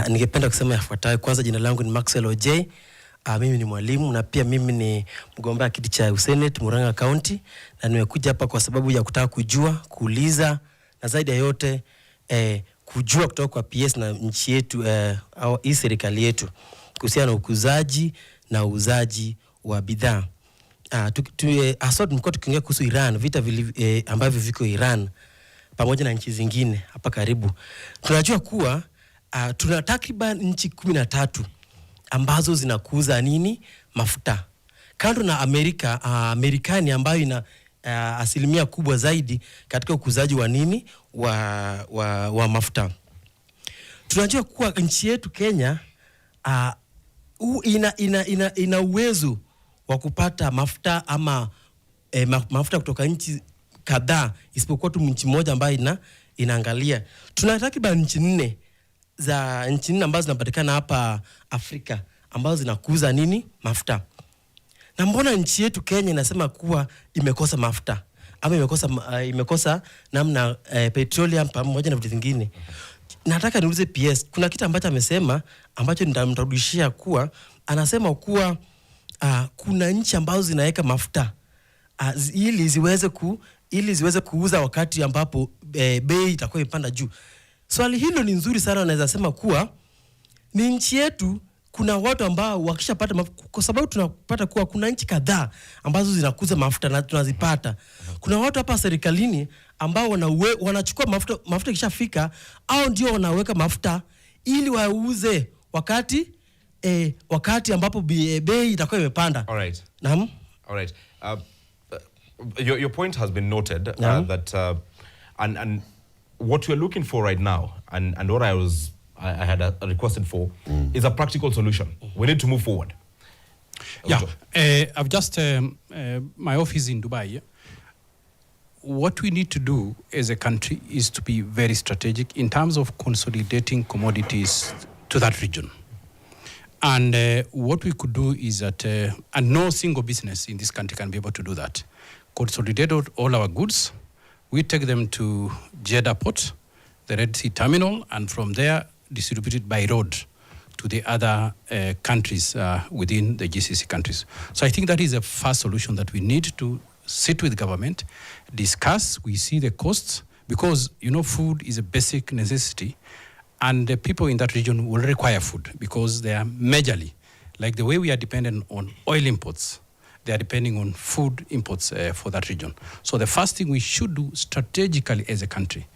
Ningependa kusema yafuatayo. Kwanza, jina langu ni Maxwell OJ. Mimi ni mwalimu na pia mimi ni mgombea kiti cha Senate Murang'a County, na nimekuja hapa kwa sababu ya kutaka kujua, kuuliza, na zaidi ya yote kujua kutoka kwa PS na nchi yetu au hii serikali yetu kuhusiana na ukuzaji na uuzaji wa bidhaa. Hasa tumekuwa tukiongea kuhusu Iran, vita ambavyo viko Iran pamoja na nchi zingine hapa karibu. Tunajua kuwa tuna takriban nchi 13 ambazo zinakuza mafuta. Kando na Amerikani ambayo ina asilimia kubwa zaidi katika ukuzaji wa mafuta. Tunajua kuwa nchi yetu Kenya ina uwezo wa kupata mafuta ama mafuta kutoka nchi kadhaa isipokuwa tu nchi moja ambayo inaangalia. Tuna takriban nchi nne ambazo zinapatikana hapa Afrika ambazo zinakuza mafuta. Na mbona nchi yetu Kenya inasema kuwa imekosa mafuta ama imekosa namna petroleum pamoja na vitu vingine? Nataka niulize PS, kuna kitu ambacho amesema ambacho nitamrudishia kuwa anasema kuwa kuna nchi ambazo zinaweka mafuta ili ziweze kuuza wakati ambapo bei itakuwa imepanda juu. Swali hilo ni nzuri sana. Naweza sema kuwa ni nchi yetu, kuna watu ambao wakishapata kwa sababu tunapata kuwa kuna nchi kadhaa ambazo zinakuza mafuta na tunazipata. Kuna watu hapa serikalini ambao wanachukua mafuta kishafika, au ndio wanaweka mafuta ili wauze wakati ambapo bei itakuwa imepanda. All right. Naam. All right. Your point has been noted that and what we're looking for right now and what I had requested for is a practical solution. We need to move forward. Yeah, I've just my office in Dubai. What we need to do as a country is to be very strategic in terms of consolidating commodities to that region. And what we could do is that, and no single business in this country can be able to do that. Consolidate all our goods. We take them to Jeddah Port, the Red Sea Terminal, and from there distribute it by road to the other countries within the GCC countries. So I think that is a first solution that we need to sit with government, discuss. We see the costs because, food is a basic necessity. And the people in that region will require food because they are majorly, like the way we are dependent on oil imports, they are depending on food imports for that region. So the first thing we should do strategically as a country,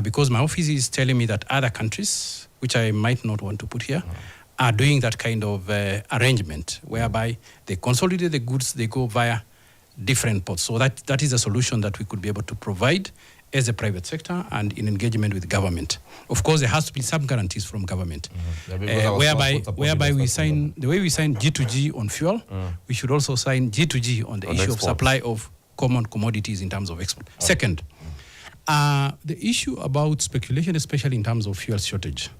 because my office is telling me that other countries, which I might not want to put here, are doing that kind of arrangement whereby they consolidate the goods, they go via different ports. So that is a solution that we could be able to provide as a private sector and in engagement with government. Of course, there has to be some guarantees from government, whereby we sign, the way we sign G2G on fuel, we should also sign G2G on the issue of supply of common commodities in terms of export. Second, the issue about speculation, especially in terms of fuel shortage,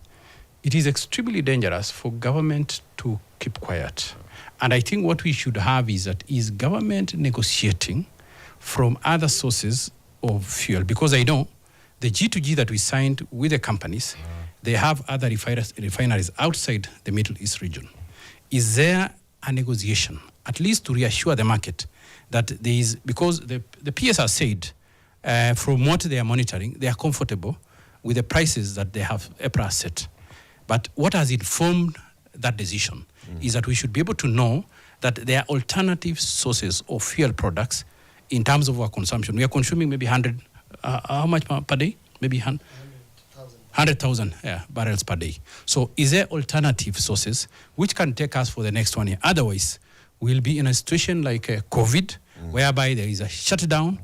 it is extremely dangerous for government to keep quiet. And I think what we should have is government negotiating from other sources of fuel, because I know the G2G that we signed with the companies, they have other refineries outside the Middle East region. Is there a negotiation, at least to reassure the market that there is, because the PSR said from what they are monitoring, they are comfortable with the prices that they have EPRA set. But what has informed that decision is that we should be able to know that there are alternative sources of fuel products in terms of our consumption. We are consuming maybe 100, how much per day? Maybe 100,000 barrels per day. So is there alternative sources which can take us for the next 1 year? Otherwise, we'll be in a situation like COVID, whereby there is a shutdown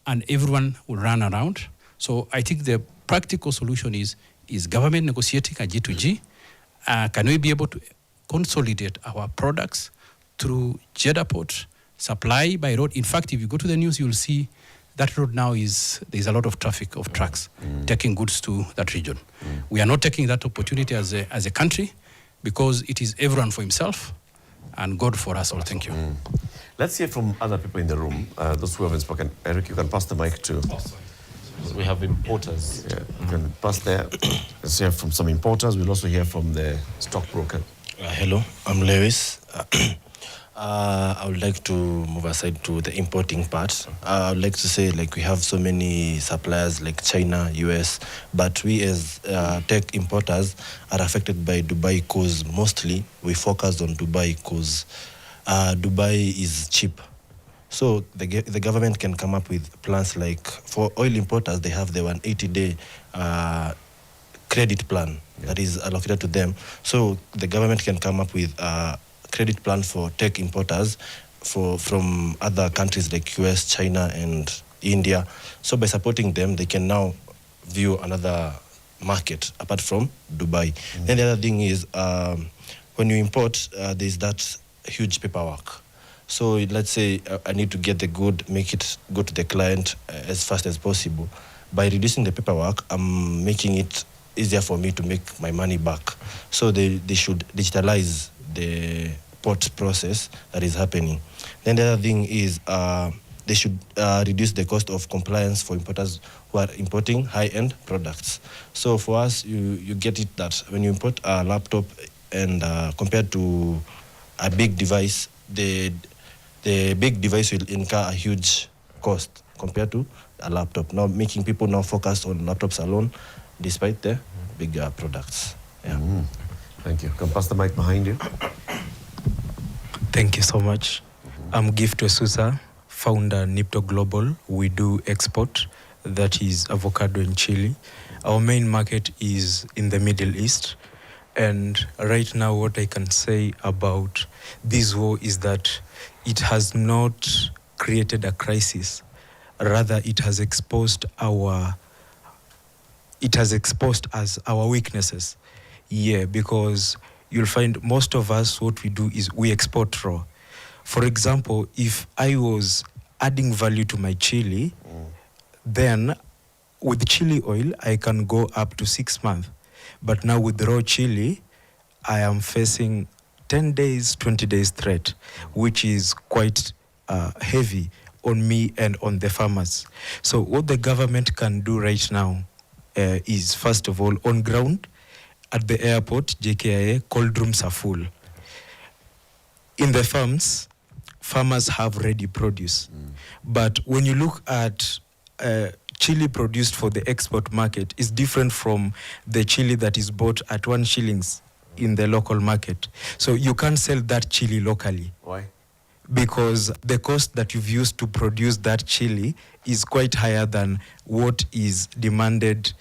and everyone will run around. So I think the practical solution is government negotiating a G2G. Can we be able to consolidate our products through Jeddah Port, supply by road? In fact, if you go to the news, you'll see that road now there's a lot of traffic of trucks taking goods to that region. We are not taking that opportunity as a country because it is everyone for himself and God for us all. Thank you. Let's hear from other people in the room, those who haven't spoken. Eric, you can pass the mic to... We have importers. Yeah, you can pass there. Let's hear from some importers. We'll also hear from the stockbroker. Hello, I'm Lewis. I would like to move aside to the importing part. I would like to say, we have so many suppliers like China, US, but we as tech importers are affected by Dubai because mostly we focus on Dubai because Dubai is cheap. So the government can come up with plans like for oil importers, they have the 180-day credit plan that is allocated to them. So the government can come up with credit plan for tech importers from other countries like US, China, and India. So by supporting them, they can now view another market apart from Dubai. Then the other thing is when you import, there's that huge paperwork. So let's say I need to get the good, make it go to the client as fast as possible. By reducing the paperwork, I'm making it easier for me to make my money back. So they should digitalize the port process that is happening. Then the other thing is they should reduce the cost of compliance for importers who are importing high-end products. So for us, you get it that when you import a laptop and compared to a big device, the big device will incur a huge cost compared to a laptop. Now making people now focus on laptops alone, despite the bigger products. Yeah. Thank you. Come pass the mic behind you. Thank you so much. I'm Gift Sousa, founder Nipto Global. We do export, that is avocado and chili. Our main market is in the Middle East. And right now what I can say about this war is that it has not created a crisis. Rather, it has exposed us our weaknesses. Yeah, because you'll find most of us, what we do is we export raw. For example, if I was adding value to my chili, then with chili oil, I can go up to 6 months. But now with raw chili, I am facing 10 days, 20 days threat, which is quite heavy on me and on the farmers. So what the government can do right now is, first of all, on ground, at the airport, JKIA, cold rooms are full. In the farms, farmers have ready produce. But when you look at chili produced for the export market, is different from the chili that is bought at 1 shillings in the local market. So you can't sell that chili locally. Why? Because the cost that you've used to produce that chili is quite higher than what is demanded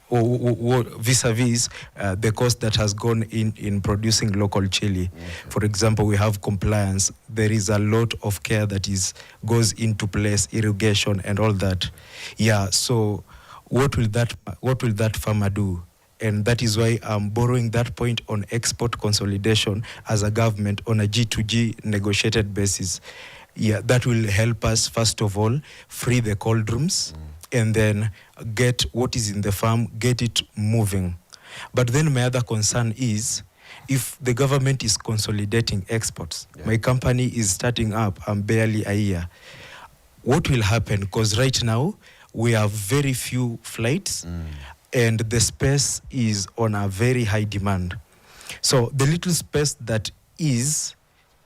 or vis-a-vis the cost that has gone in producing local chili. For example, we have compliance. There is a lot of care that goes into place, irrigation and all that. Yeah, so what will that farmer do? And that is why I'm borrowing that point on export consolidation as a government on a G2G negotiated basis. Yeah, that will help us, first of all, free the cold rooms and then get what is in the farm, get it moving. But then my other concern is, if the government is consolidating exports, my company is starting up, I'm barely a year, what will happen? Because right now, we have very few flights, and the space is on a very high demand. So the little space that is,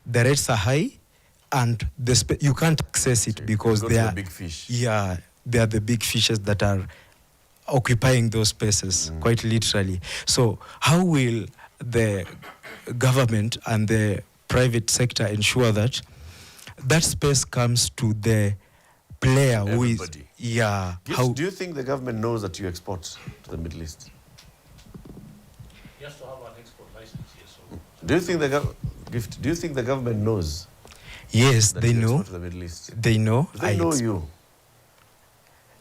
the rates are high, and you can't access it because they are big fish. Yeah, they are the big fishes that are occupying those spaces, quite literally. So how will the government and the private sector ensure that that space comes to the player who is... Yeah. Do you think the government knows that you export to the Middle East? He has to have an export license here. So. Do you think the government knows? Yes, that they you know. export to the Middle East? They know. Do they know you?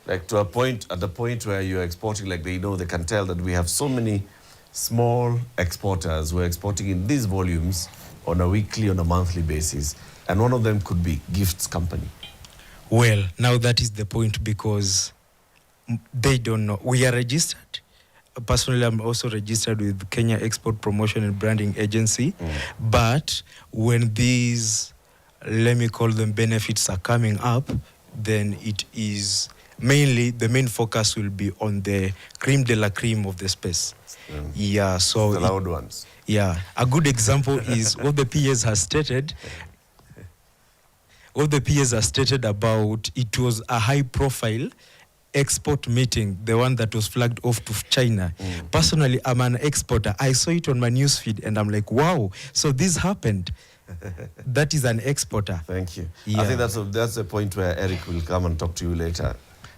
Like at the point where you're exporting, like they know, they can tell that we have so many small exporters who are exporting in these volumes on a weekly, on a monthly basis. And one of them could be Gift's company. Well, now that is the point, because they don't know. We are registered. Personally, I'm also registered with Kenya Export Promotion and Branding Agency. But when these, let me call them benefits, are coming up, then it is mainly, the main focus will be on the creme de la creme of the space. Yeah, so... The loud ones. Yeah. A good example is what the PS has stated. What the PS has stated about, it was a high-profile export meeting, the one that was flagged off to China. Personally, I'm an exporter. I saw it on my newsfeed, and I'm like, wow, so this happened. That is an exporter. Thank you. Yeah. I think that's the point where Eric will come and talk to you later.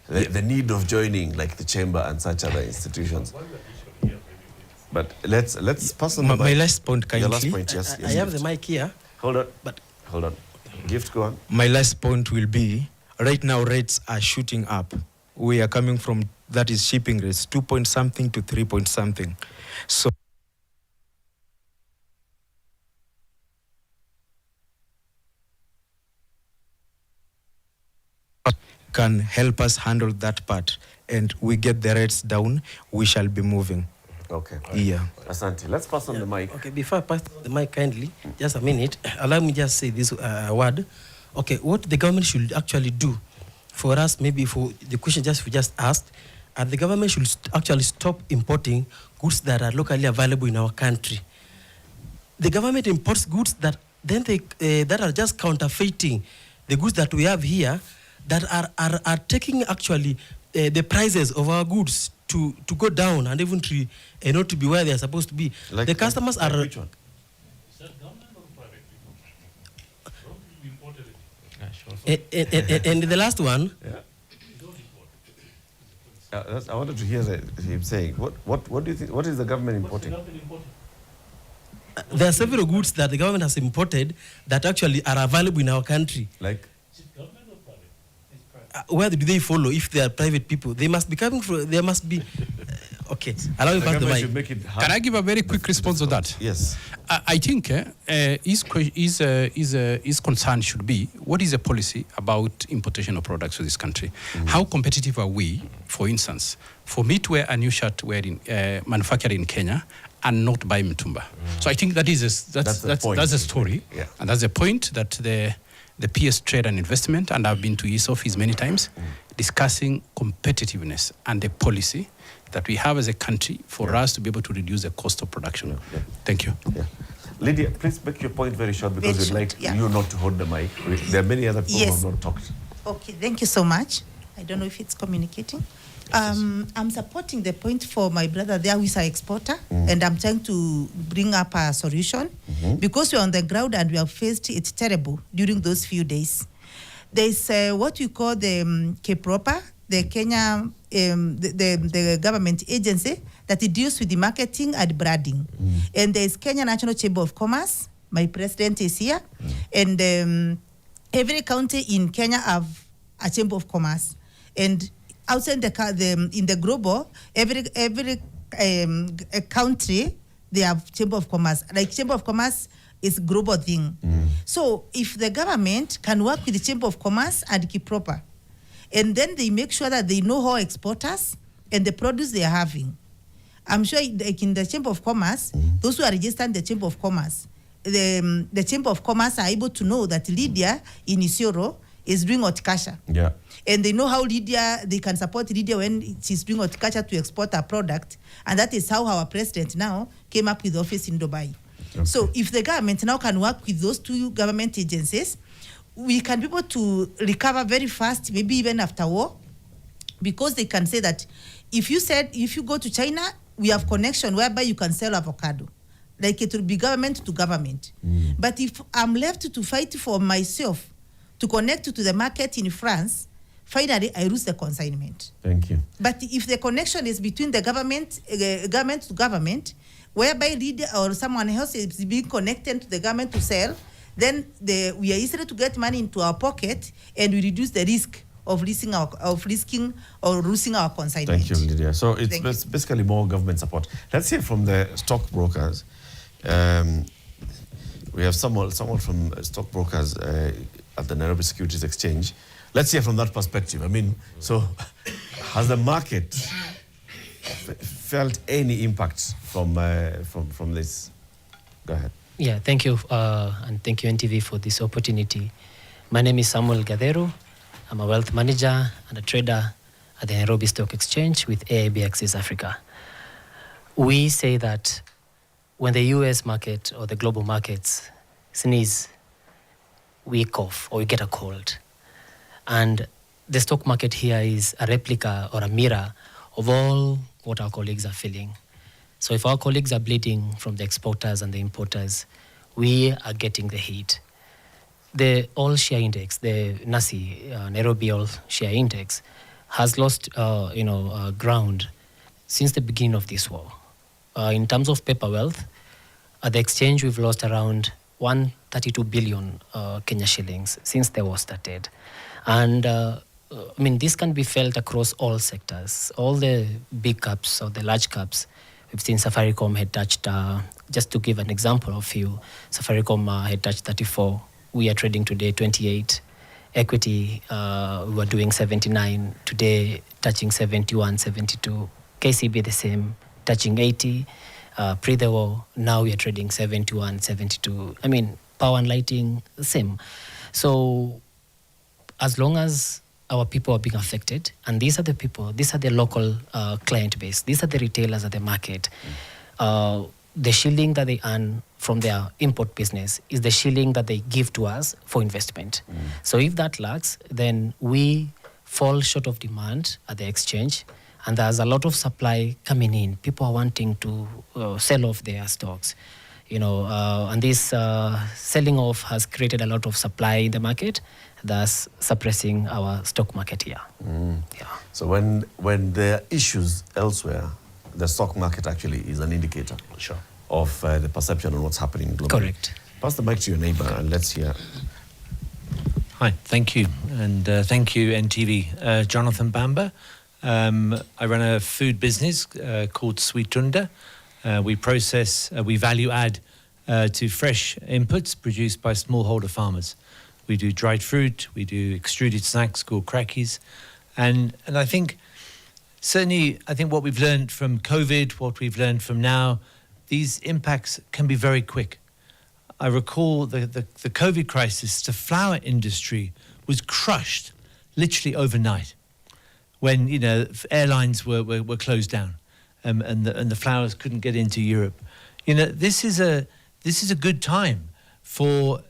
The need of joining, like the chamber and such other institutions. But let's pass on my last point, kindly. Your last point, yes. I have the mic here. Hold on. Gift, go on. My last point will be, right now rates are shooting up. We are coming from, that is shipping rates, 2 point something to 3 point something. So can help us handle that part and we get the rates down, we shall be moving. Okay. Yeah. Asante. Let's pass on the mic. Okay, before I pass the mic kindly, just a minute, allow me just say this word. Okay, what the government should actually do for us, maybe for the question we just asked, the government should actually stop importing goods that are locally available in our country. The government imports goods that then that are just counterfeiting the goods that we have here, that are taking actually the prices of our goods to go down and even to not to be where they are supposed to be. Like the customers are. Which one? And the last one. I wanted to hear him saying. What do you think? What is the government importing? There are several goods that the government has imported that actually are available in our country. Like? Where do they follow if they are private people? They must be coming from, there must be... okay, allow me to pass the mic. Can I give a very quick response to that? Yes. I think his concern should be, what is the policy about importation of products to this country? How competitive are we, for instance, for me to wear a new shirt manufactured in Kenya and not buy Mitumba? So I think that's the story. Yeah. And that's the point that the PS Trade and Investment, and I've been to his office many times, discussing competitiveness and the policy that we have as a country for us to be able to reduce the cost of production. Thank you. Lydia, please make your point very short because we'd like you not to hold the mic. There are many other people who have not talked. Okay, thank you so much. I don't know if it's communicating. I'm supporting the point for my brother there who is an exporter, and I'm trying to bring up a solution because we're on the ground and we have faced it terrible during those few days. There's what we call the KPROPA, the Kenya, the government agency that deals with the marketing and branding. And there's Kenya National Chamber of Commerce. My president is here. And every county in Kenya have a Chamber of Commerce. And outside in the global, every country, they have Chamber of Commerce. Like Chamber of Commerce is global thing. So if the government can work with the Chamber of Commerce and keep proper, and then they make sure that they know how exporters and the produce they are having. I'm sure like in the Chamber of Commerce, those who are registered in the Chamber of Commerce, the Chamber of Commerce are able to know that Lydia in Isiolo is doing horticulture. Yeah. And they know how they can support Lydia when she's doing horticulture to export her product. And that is how our president now came up with the office in Dubai. Okay. So if the government now can work with those two government agencies, we can be able to recover very fast, maybe even after war, because they can say that if you go to China, we have connection whereby you can sell avocado. Like it will be government to government. But if I'm left to fight for myself, to connect to the market in France, finally I lose the consignment. Thank you. But if the connection is between the government to government, whereby leader or someone else is being connected to the government to sell, then we are easier to get money into our pocket, and we reduce the risk of risking or losing our consignment. Thank you, Lydia. So it's basically more government support. Let's hear from the stockbrokers. We have someone from stockbrokers at the Nairobi Securities Exchange. Let's hear from that perspective. I mean, so has the market felt any impact from this? Go ahead. Yeah, thank you, and thank you, NTV, for this opportunity. My name is Samuel Gadero. I'm a wealth manager and a trader at the Nairobi Stock Exchange with AIB Axis Africa. We say that when the US market or the global markets sneeze, we cough or we get a cold. And the stock market here is a replica or a mirror of all what our colleagues are feeling. So if our colleagues are bleeding from the exporters and the importers, we are getting the heat. The all share index, the NASI, Nairobi All Share Index, has lost ground since the beginning of this war. In terms of paper wealth, at the exchange we've lost around 132 billion Kenya shillings since the war started. And this can be felt across all sectors. All the big caps or the large caps, we've seen Safaricom had touched, just to give an example of few, Safaricom had touched 34. We are trading today 28. Equity, we were doing 79, today touching 71, 72. KCB the same, touching 80. Pre the war, now we are trading 71, 72. I mean, power and lighting, same. So as long as our people are being affected, and these are the people, these are the local client base, these are the retailers at the market, the shilling that they earn from their import business is the shilling that they give to us for investment. So if that lacks, then we fall short of demand at the exchange, and there's a lot of supply coming in. People are wanting to sell off their stocks, and this selling off has created a lot of supply in the market, thus suppressing our stock market here. Yeah. So when there are issues elsewhere, the stock market actually is an indicator of the perception on what's happening globally. Correct. Pass the mic to your neighbor and let's hear. Hi, thank you. And thank you, NTV. Jonathan Bamba. I run a food business called Sweet Tunda. We value add to fresh inputs produced by smallholder farmers. We do dried fruit, we do extruded snacks called crackies. And I think, certainly, I think what we've learned from COVID, what we've learned from now, these impacts can be very quick. I recall the COVID crisis, the flour industry was crushed literally overnight when, airlines were closed down and the flours couldn't get into Europe. This is a good time for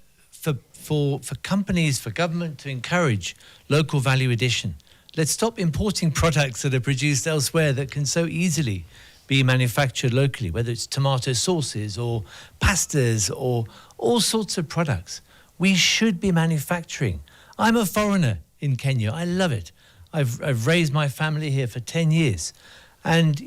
companies, for government to encourage local value addition. Let's stop importing products that are produced elsewhere that can so easily be manufactured locally, whether it's tomato sauces or pastas or all sorts of products. We should be manufacturing. I'm a foreigner in Kenya. I love it. I've raised my family here for 10 years. And,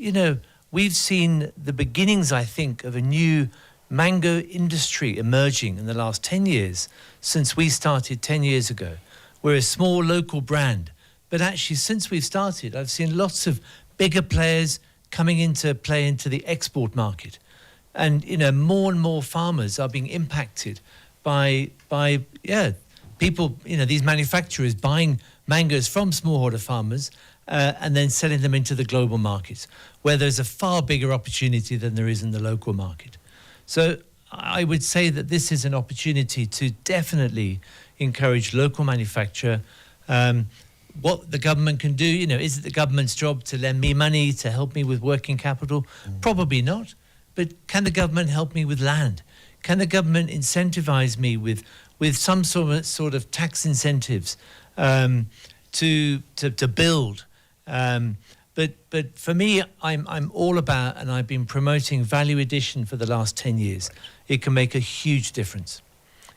we've seen the beginnings, I think, of a new mango industry emerging in the last 10 years since we started 10 years ago. We're a small local brand. But actually, since we've started, I've seen lots of bigger players coming into play into the export market. And, more and more farmers are being impacted by people, these manufacturers buying mangoes from smallholder farmers and then selling them into the global markets, where there's a far bigger opportunity than there is in the local market. So I would say that this is an opportunity to definitely encourage local manufacture. What the government can do, is it the government's job to lend me money to help me with working capital? Probably not. But can the government help me with land? Can the government incentivize me with some sort of tax incentives to build? But for me, I'm all about, and I've been promoting value addition for the last 10 years. It can make a huge difference.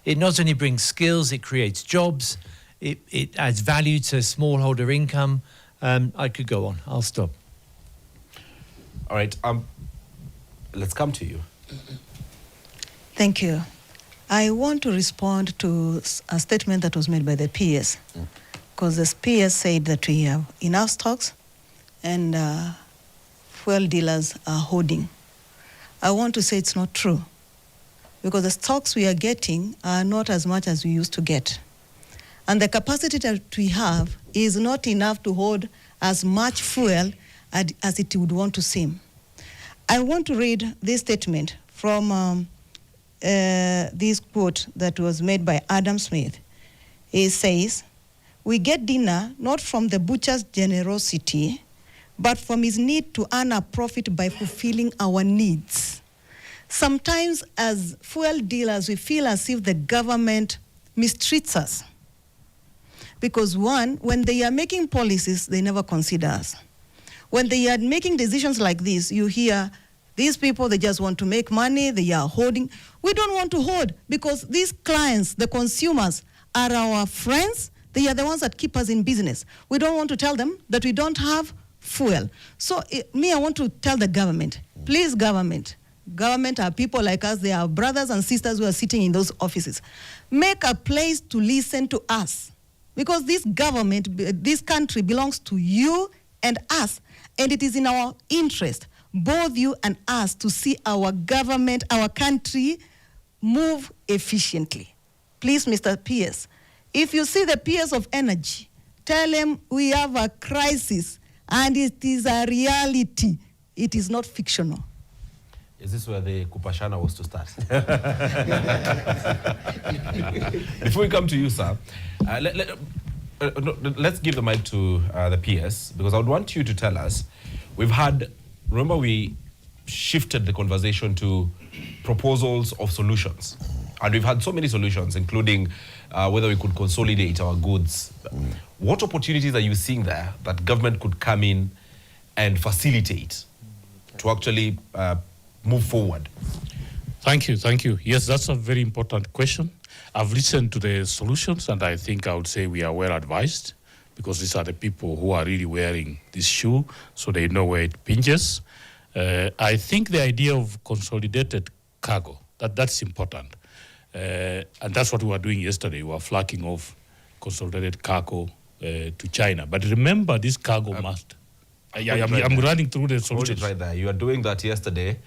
It not only brings skills, it creates jobs. It adds value to smallholder income. I could go on. I'll stop. All right. Let's come to you. Thank you. I want to respond to a statement that was made by the PS, because the PS said that we have enough stocks and fuel dealers are hoarding. I want to say it's not true, because the stocks we are getting are not as much as we used to get. And the capacity that we have is not enough to hold as much fuel as it would want to seem. I want to read this statement from this quote that was made by Adam Smith. He says, "We get dinner not from the butcher's generosity, but from his need to earn a profit by fulfilling our needs." Sometimes as fuel dealers, we feel as if the government mistreats us. Because one, when they are making policies, they never consider us. When they are making decisions like this, you hear these people, they just want to make money, they are hoarding. We don't want to hoard, because these clients, the consumers, are our friends. They are the ones that keep us in business. We don't want to tell them that we don't have fuel. So I want to tell the government, please government are people like us, they are brothers and sisters who are sitting in those offices. Make a place to listen to us. Because this government, this country belongs to you and us, and it is in our interest, both you and us, to see our government, our country, move efficiently. Please, Mr. PS, If you see the peers of energy, tell them we have a crisis and it is a reality. It is not fictional. Is this where the Kupashana was to start? Before we come to you, sir, let's give the mic to the PS, because I would want you to tell us, remember we shifted the conversation to proposals of solutions. And we've had so many solutions, including whether we could consolidate our goods. What opportunities are you seeing there that government could come in and facilitate to actually move forward? Thank you. Yes, that's a very important question. I've listened to the solutions, and I think I would say we are well advised, because these are the people who are really wearing this shoe, so they know where it pinches. I think the idea of consolidated cargo, that's important. And that's what we were doing yesterday. We were flagging off consolidated cargo to China. But remember, this cargo must... I'm running through the solutions. Hold it right there. You are doing that yesterday.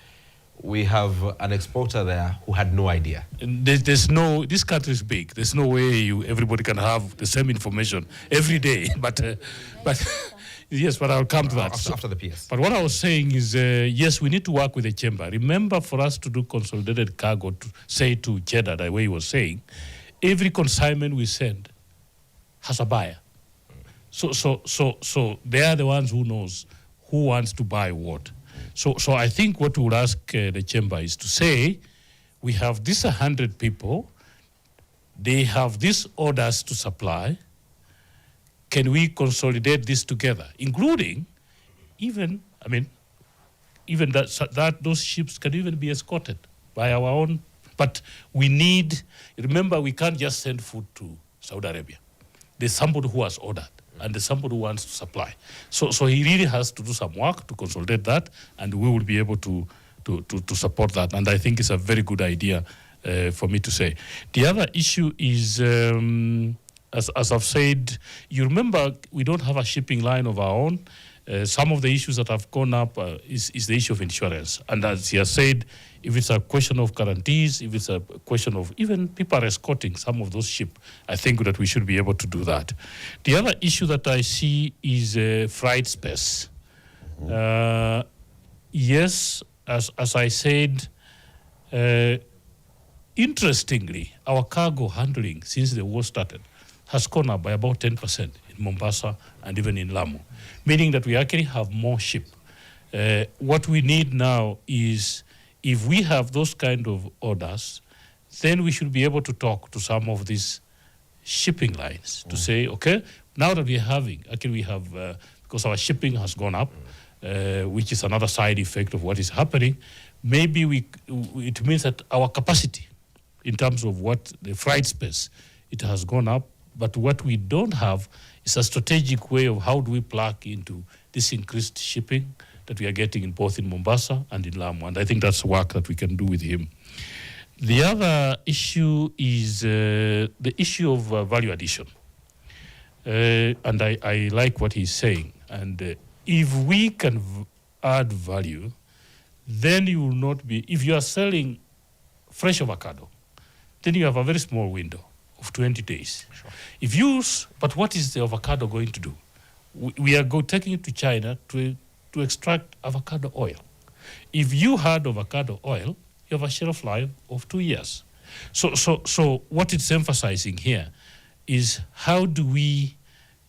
We have an exporter there who had no idea. There's no... This country is big. There's no way everybody can have the same information every day. But yes, but I'll come to that. After the PS. But what I was saying is, yes, we need to work with the chamber. Remember, for us to do consolidated cargo, to say to Cheddar, the way he was saying, every consignment we send has a buyer. So they are the ones who knows who wants to buy what. So I think what we would ask the chamber is to say, we have this 100 people, they have these orders to supply. Can we consolidate this together, including even that those ships can even be escorted by our own. But we need, remember, we can't just send food to Saudi Arabia. There's somebody who has ordered, and there's somebody who wants to supply. So he really has to do some work to consolidate that, and we will be able to support that. And I think it's a very good idea for me to say. The other issue is, as I've said, you remember we don't have a shipping line of our own. Some of the issues that have gone up is the issue of insurance. And as he has said, if it's a question of guarantees, if it's a question of even people are escorting some of those ships, I think that we should be able to do that. The other issue that I see is freight space. Yes, as I said, interestingly, our cargo handling since the war started has gone up by about 10% in Mombasa and even in Lamu, meaning that we actually have more ships. What we need now is, if we have those kind of orders, then we should be able to talk to some of these shipping lines to say, okay, now that we're having, actually we have, because our shipping has gone up, which is another side effect of what is happening, maybe it means that our capacity in terms of what the freight space, it has gone up, but what we don't have is a strategic way of how do we plug into this increased shipping that we are getting both in Mombasa and in Lamu. And I think that's work that we can do with him. The other issue is the issue of value addition. And I like what he's saying. And if we can add value, then you will not be, if you are selling fresh avocado, then you have a very small window of 20 days. Sure. But what is the avocado going to do? We are taking it to China to extract avocado oil. If you had avocado oil, you have a shelf life of 2 years. So what it's emphasizing here is how do we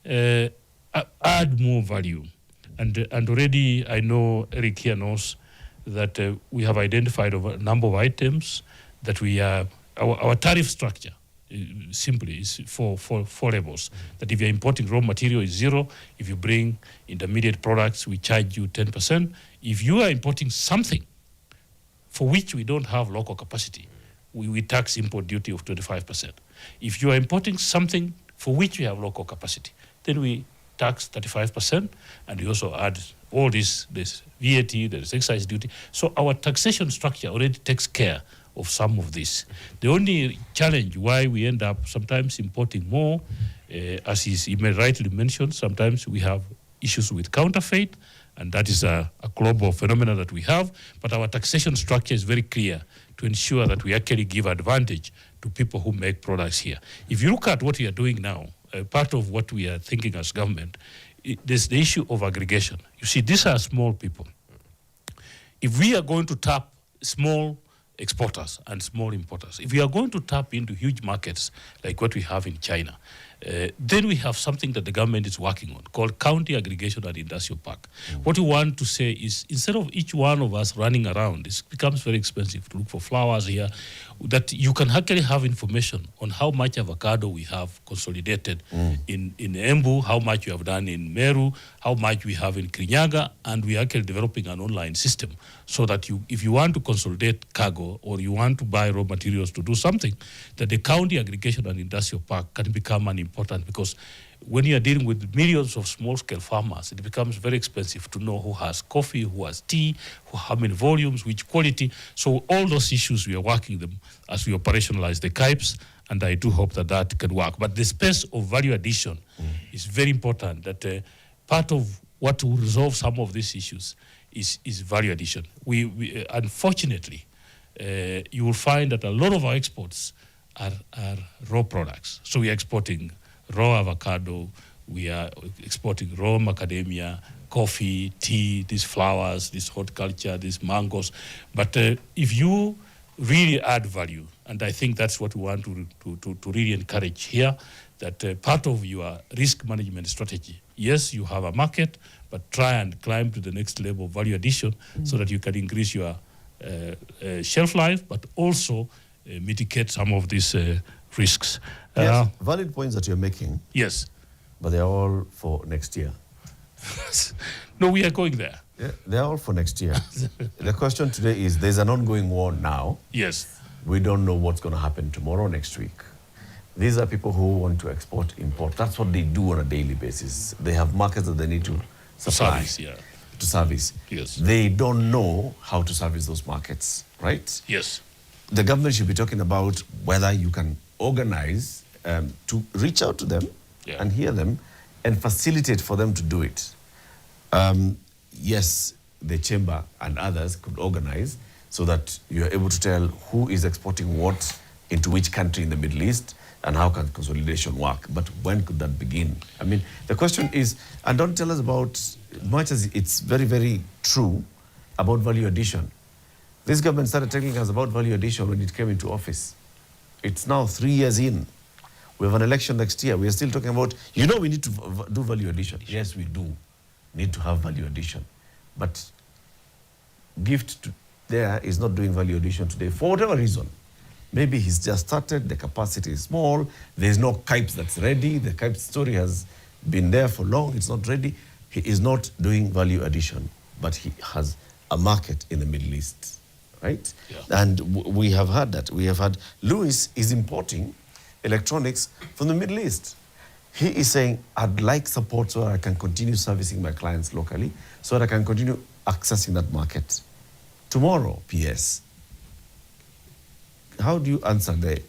add more value? And already I know Eric here knows that we have identified a number of items that we are, our tariff structure simply is four levels. That if you're importing raw material is 0, if you bring intermediate products, we charge you 10%. If you are importing something for which we don't have local capacity, we tax import duty of 25%. If you are importing something for which we have local capacity, then we tax 35%, and we also add all this VAT, there's excise duty. So our taxation structure already takes care of some of this. The only challenge why we end up sometimes importing more, as he rightly mentioned, sometimes we have issues with counterfeit, and that is a global phenomenon that we have. But our taxation structure is very clear to ensure that we actually give advantage to people who make products here. If you look at what we are doing now, part of what we are thinking as government, there's the issue of aggregation. You see, these are small people. If we are going to tap small exporters and small importers, if we are going to tap into huge markets like what we have in China, then we have something that the government is working on called county aggregation and industrial park. What we want to say is, instead of each one of us running around, it becomes very expensive to look for flowers here, that you can actually have information on how much avocado we have consolidated in Embu, how much we have done in Meru, how much we have in Kirinyaga, and we are actually developing an online system so that if you want to consolidate cargo or you want to buy raw materials to do something, that the county aggregation and industrial park can become an important, because when you are dealing with millions of small-scale farmers, it becomes very expensive to know who has coffee, who has tea, how many volumes, which quality. So all those issues, we are working them as we operationalize the KIPES, and I do hope that that can work. But the space of value addition is very important, that part of what will resolve some of these issues is value addition. We unfortunately, you will find that a lot of our exports are raw products. So we are exporting raw avocado, we are exporting raw macadamia, coffee, tea, these flowers, this horticulture, these mangoes. But if you really add value, and I think that's what we want to really encourage here, that part of your risk management strategy, yes, you have a market, but try and climb to the next level of value addition so that you can increase your shelf life, but also mitigate some of these risks. Yes, valid points that you're making. Yes. But they're all for next year. No, we are going there. Yeah, they're all for next year. The question today is, there's an ongoing war now. Yes. We don't know what's going to happen tomorrow, next week. These are people who want to export, import. That's what they do on a daily basis. They have markets that they need to supply. Service, yeah. To service. Yes. They don't know how to service those markets, right? Yes. The government should be talking about whether you can organize to reach out to them and hear them and facilitate for them to do it. Yes, the chamber and others could organize so that you are able to tell who is exporting what into which country in the Middle East and how can consolidation work. But when could that begin? I mean, the question is, and don't tell us about, much as it's very, very true, about value addition. This government started telling us about value addition when it came into office. It's now 3 years in. We have an election next year. We are still talking about, we need to do value addition. Yes, we do need to have value addition. But Gift there is not doing value addition today for whatever reason. Maybe he's just started, the capacity is small, there's no KIPES that's ready, the KIPES story has been there for long, it's not ready. He is not doing value addition, but he has a market in the Middle East, right? Yeah. And we have had that. We have had, Lewis is importing electronics from the Middle East. He is saying, I'd like support so that I can continue servicing my clients locally, so that I can continue accessing that market. Tomorrow, PS, how do you answer the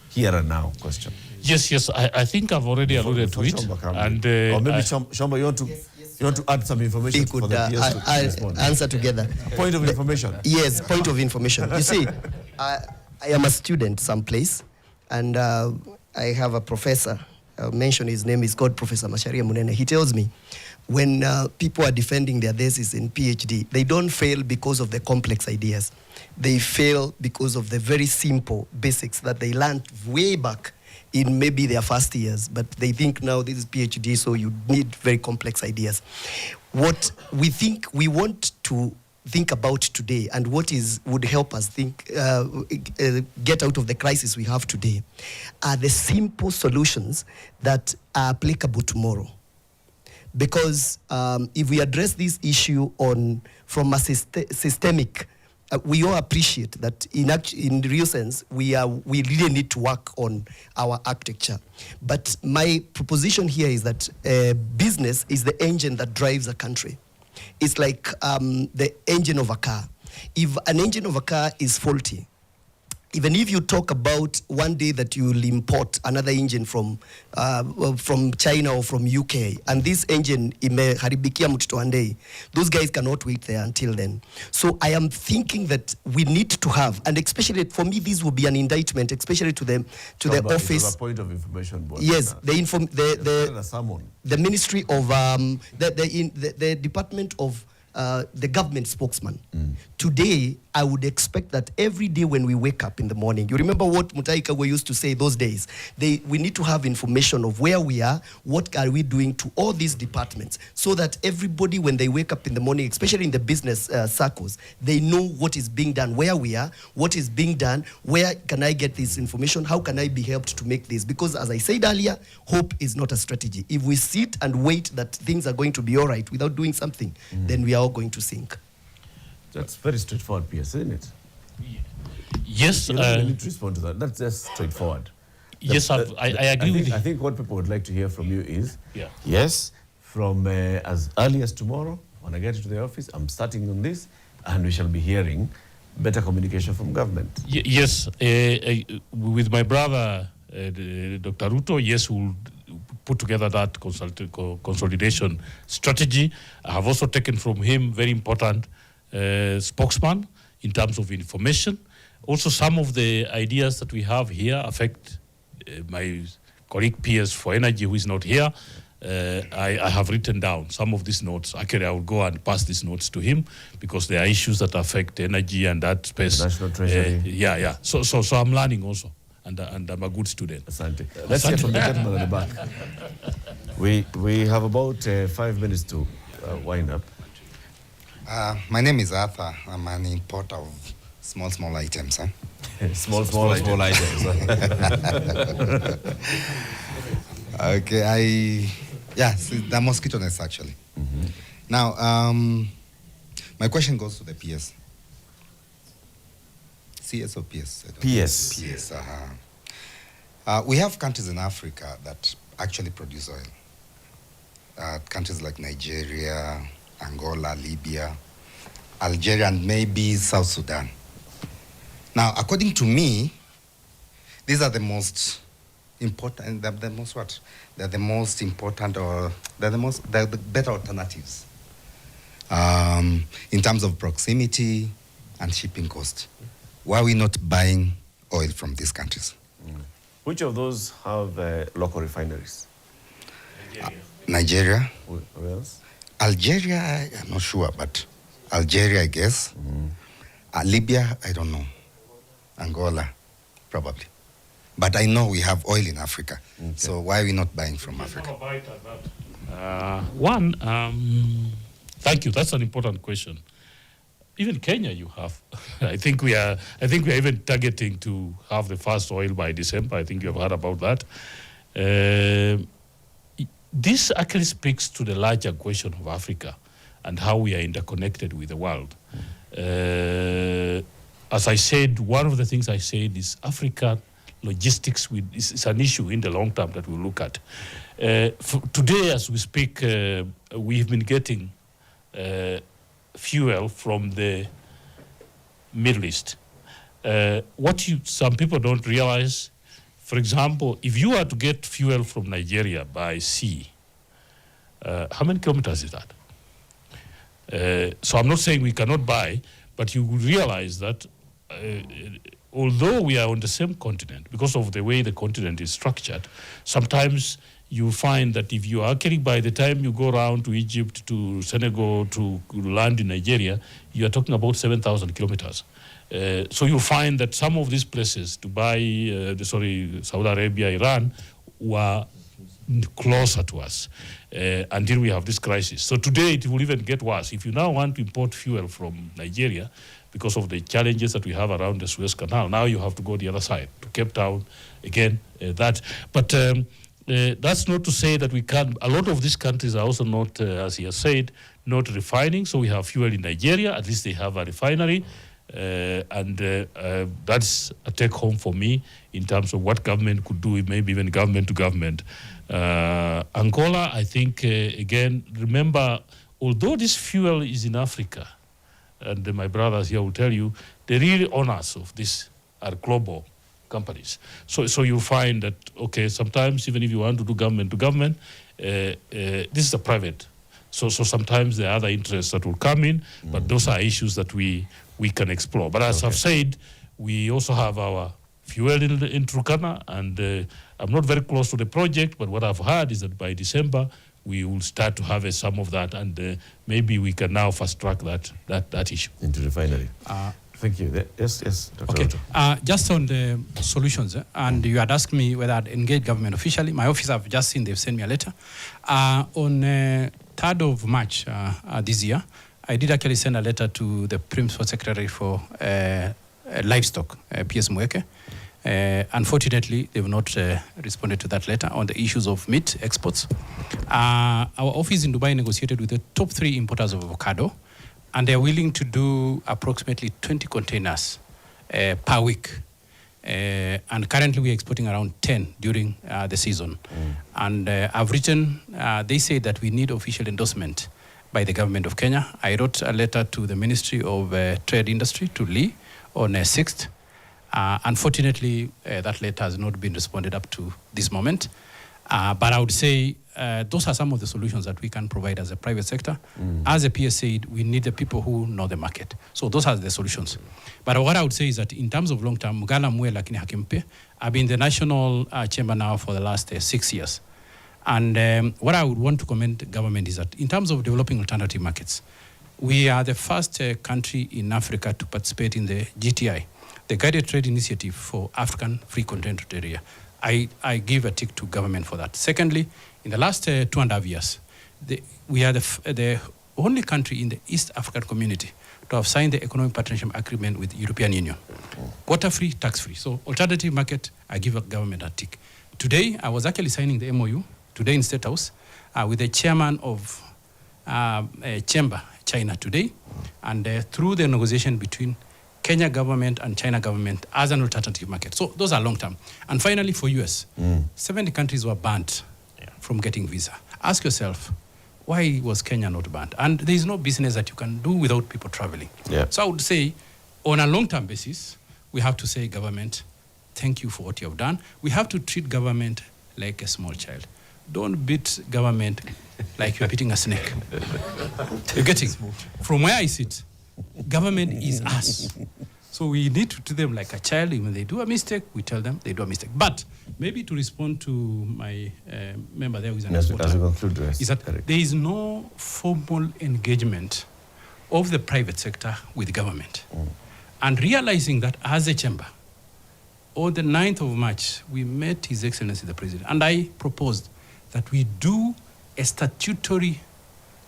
here and now question? Yes, I think I've already alluded to it. And, or maybe Shamba, you want to add some information for the PS to respond? Answer together. Point of information. Yes, point of information. You see, I am a student someplace, and I have a professor. I'll mention his name is called Professor Macharia Munene. He tells me when people are defending their thesis in PhD, they don't fail because of the complex ideas. They fail because of the very simple basics that they learned way back in maybe their first years, but they think now this is PhD, so you need very complex ideas. What we think we want to think about today and what would help us think get out of the crisis we have today are the simple solutions that are applicable tomorrow. Because if we address this issue from a systemic, we all appreciate that in real sense we really need to work on our architecture. But my proposition here is that business is the engine that drives a country. It's like the engine of a car. If an engine of a car is faulty, even if you talk about one day that you will import another engine from China or from UK, and this engine imeharibikia mtoto wa ndei, those guys cannot wait there until then. So I am thinking that we need to have, and especially for me, this will be an indictment, especially to the office. A point of information board. Yes, the Ministry of the Department of the government spokesman. Today, I would expect that every day when we wake up in the morning, you remember what Mutai Kagwe used to say those days, we need to have information of where we are, what are we doing to all these departments, so that everybody, when they wake up in the morning, especially in the business circles, they know what is being done, where we are, what is being done, where can I get this information, how can I be helped to make this? Because as I said earlier, hope is not a strategy. If we sit and wait that things are going to be all right without doing something, then we are all going to sink. That's very straightforward, PS, isn't it? Yes. You don't need to respond to that. That's just straightforward. Yes, I agree with you. I think what people would like to hear from you is, yes, from as early as tomorrow, when I get into the office, I'm starting on this, and we shall be hearing better communication from government. Yes, with my brother, Dr. Ruto, yes, we'll put together that consolidation strategy. I have also taken from him very important spokesman in terms of information. Also, some of the ideas that we have here affect my colleague PS for energy who is not here. I have written down some of these notes. Actually, I will go and pass these notes to him because there are issues that affect energy and that space. National Treasury. So I'm learning also, and I'm a good student. Asante. Let's hear from the gentleman at the back. We have about 5 minutes to wind up. My name is Arthur. I'm an importer of small items. Huh? small items. Okay, the mosquito nest actually. Now, my question goes to the PS. CS or PS? PS. PS, we have countries in Africa that actually produce oil. Countries like Nigeria, Angola, Libya, Algeria, and maybe South Sudan. Now, according to me, these are the most important, they're the most what? They're the most important, or they're the better alternatives in terms of proximity and shipping cost. Why are we not buying oil from these countries? Which of those have local refineries? Nigeria. Where else? Algeria, I'm not sure, but Algeria, I guess. Libya, I don't know. Angola, probably. But I know we have oil in Africa. Okay. So why are we not buying from Africa? Thank you. That's an important question. Even Kenya, you have. I think we are even targeting to have the first oil by December. I think you have heard about that. This actually speaks to the larger question of Africa and how we are interconnected with the world. As I said, one of the things I said is Africa logistics is an issue in the long term that we'll look at. Today, as we speak, we've been getting fuel from the Middle East. Some people don't realize, for example, if you are to get fuel from Nigeria by sea, how many kilometers is that? So I'm not saying we cannot buy, but you would realize that although we are on the same continent, because of the way the continent is structured, sometimes you find that if you are actually, by the time you go around to Egypt, to Senegal, to land in Nigeria, you are talking about 7,000 kilometers. So you find that some of these places, Dubai, Saudi Arabia, Iran, were closer to us until we have this crisis. So today it will even get worse. If you now want to import fuel from Nigeria, because of the challenges that we have around the Suez Canal, now you have to go the other side, to Cape Town, again, But that's not to say that we can't. A lot of these countries are also not, as he has said, not refining. So we have fuel in Nigeria, at least they have a refinery. That's a take home for me in terms of what government could do, maybe even government to government. Angola, I think, again, remember, although this fuel is in Africa, and my brothers here will tell you, the real owners of this are global companies. So you find that, okay, sometimes even if you want to do government to government, this is a private. So sometimes there are other interests that will come in, but those are issues that we can explore. But as I've said, we also have our fuel in Turkana, and I'm not very close to the project, but what I've heard is that by December, we will start to harvest some of that, and maybe we can now fast track that issue. Into refinery. Thank you. Yes, Dr. Okay. Ruto. Just on the solutions, and you had asked me whether I'd engage government officially. My office, I've just seen, they've sent me a letter. On 3rd of March this year, I did actually send a letter to the Principal Secretary for Livestock, PS Mweke. Unfortunately, they've not responded to that letter on the issues of meat exports. Our office in Dubai negotiated with the top 3 importers of avocado, and they're willing to do approximately 20 containers per week. And currently we're exporting around 10 during the season. And I've written, they say that we need official endorsement by the government of Kenya. I wrote a letter to the Ministry of Trade Industry, to Lee, on 6th. Unfortunately, that letter has not been responded up to this moment. But I would say those are some of the solutions that we can provide as a private sector. As a PS said, we need the people who know the market. So those are the solutions. But what I would say is that in terms of long term, Mugala Mwe lakini hakimpe, I've been in the national chamber now for the last 6 years. And what I would want to commend the government is that in terms of developing alternative markets, we are the first country in Africa to participate in the GTI, the Guided Trade Initiative for African Free Continental Area. I give a tick to government for that. Secondly, in the last 2.5 years, we are the only country in the East African community to have signed the Economic Partnership Agreement with the European Union. Quota-free, tax-free. So alternative market, I give a government a tick. Today, I was actually signing the MOU, today in State House, with the chairman of Chamber, China today, and through the negotiation between Kenya government and China government as an alternative market. So those are long term. And finally, for US, 70 countries were banned from getting visa. Ask yourself, why was Kenya not banned? And there is no business that you can do without people traveling. So I would say, on a long-term basis, we have to say, government, thank you for what you have done. We have to treat government like a small child. Don't beat government like you're beating a snake. You're getting? From where I sit, government is us. So we need to treat them like a child. When they do a mistake, we tell them they do a mistake. But maybe to respond to my member there who is an exporter, is that there is no formal engagement of the private sector with government. And realizing that as a chamber, on the 9th of March, we met His Excellency the President, and I proposed that we do a statutory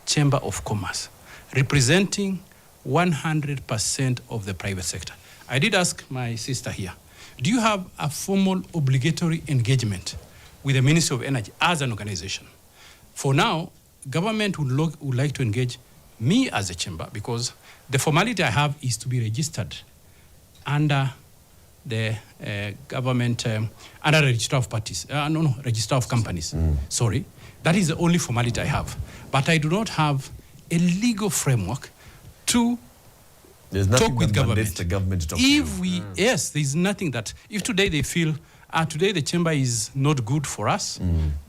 chamber of commerce representing 100% of the private sector. I did ask my sister here, do you have a formal obligatory engagement with the Ministry of Energy as an organization? For now, government would like to engage me as a chamber because the formality I have is to be registered under the government, under register of parties, register of companies, sorry. That is the only formality I have. But I do not have a legal framework to talk with government. The government to talk if to we, yes, there's nothing that, if today they feel, today the chamber is not good for us,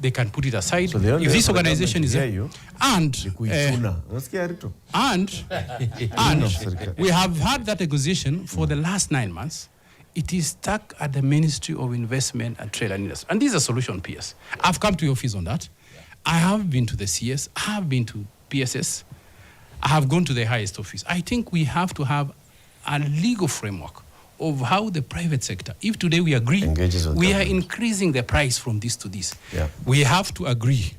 they can put it aside. So if this organization is, and we have had that negotiation for the last 9 months. It is stuck at the Ministry of Investment and Trade and Industry. And this is a solution, PS. I've come to your office on that. I have been to the CS, I have been to PSS, I have gone to the highest office. I think we have to have a legal framework of how the private sector, if today we agree, we are increasing the price from this to this. We have to agree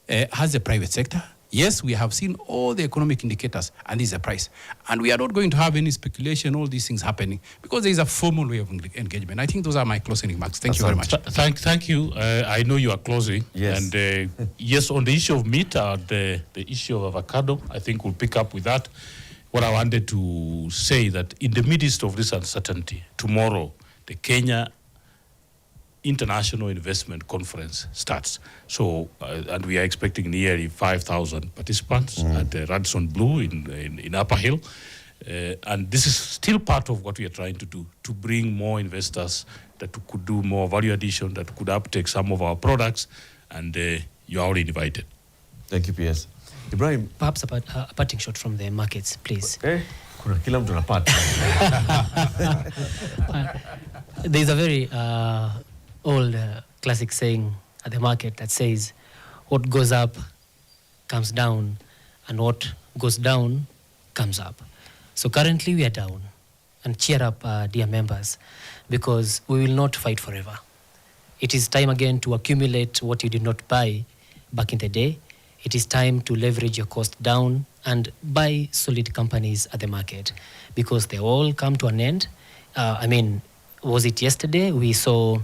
as a private sector. Yes, we have seen all the economic indicators, and this is a price. And we are not going to have any speculation, all these things happening, because there is a formal way of engagement. I think those are my closing remarks. Thank you very much. Thank you. I know you are closing. Yes. And yes, on the issue of meat, the issue of avocado, I think we'll pick up with that. What I wanted to say that in the midst of this uncertainty, tomorrow, the Kenya International Investment Conference starts. So, and we are expecting nearly 5,000 participants at Radisson Blu in Upper Hill. And this is still part of what we are trying to do, to bring more investors that could do more value addition, that could uptake some of our products, and you are all invited. Thank you, PS. Ibrahim. Perhaps a parting shot from the markets, please. Kila mtu anapata. There's a very old classic saying at the market that says, what goes up comes down, and what goes down comes up. So currently we are down. And cheer up, dear members, because we will not fight forever. It is time again to accumulate what you did not buy back in the day. It is time to leverage your cost down and buy solid companies at the market, because they all come to an end. Was it yesterday? We saw,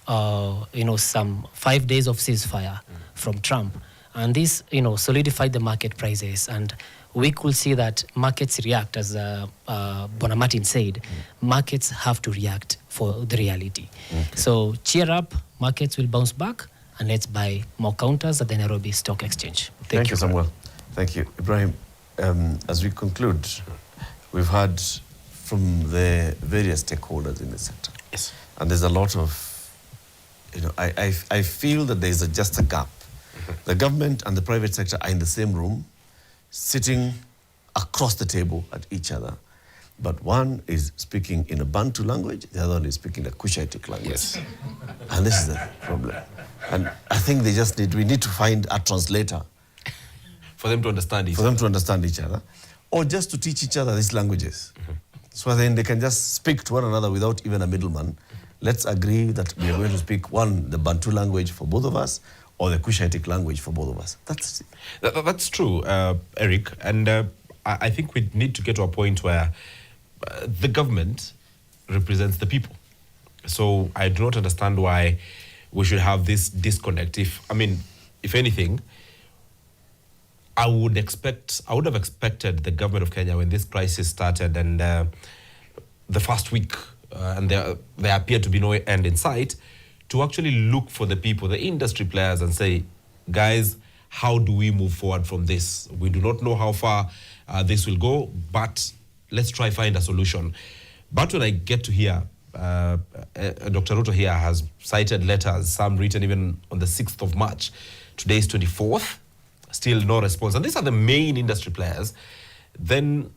some 5 days of ceasefire from Trump, and this, solidified the market prices, and we could see that markets react, as Bona Martin said. Markets have to react for the reality. Okay. So cheer up, markets will bounce back, and let's buy more counters at the Nairobi Stock Exchange. Thank you, Samuel. Thank you. Ibrahim, as we conclude, we've heard from the various stakeholders in the sector. Yes. And there's a lot of, I feel that there's just a gap. The government and the private sector are in the same room, sitting across the table at each other. But one is speaking in a Bantu language, the other one is speaking a Cushitic language. Yes. And this is the problem. And I think we need to find a translator. For them to understand each other. For them to understand each other. Or just to teach each other these languages. So then they can just speak to one another without even a middleman. Let's agree that we are going to speak the Bantu language for both of us, or the Cushitic language for both of us. That's true, Eric. And I think we need to get to a point where the government represents the people. So I do not understand why we should have this disconnect. If anything, I would have expected the government of Kenya, when this crisis started and the first week, and there appeared to be no end in sight, to actually look for the people, the industry players, and say, guys, how do we move forward from this? We do not know how far this will go, but let's try find a solution. But when I get to hear, Dr. Ruto here has cited letters, some written even on the 6th of March. Today is 24th, still no response. And these are the main industry players. Then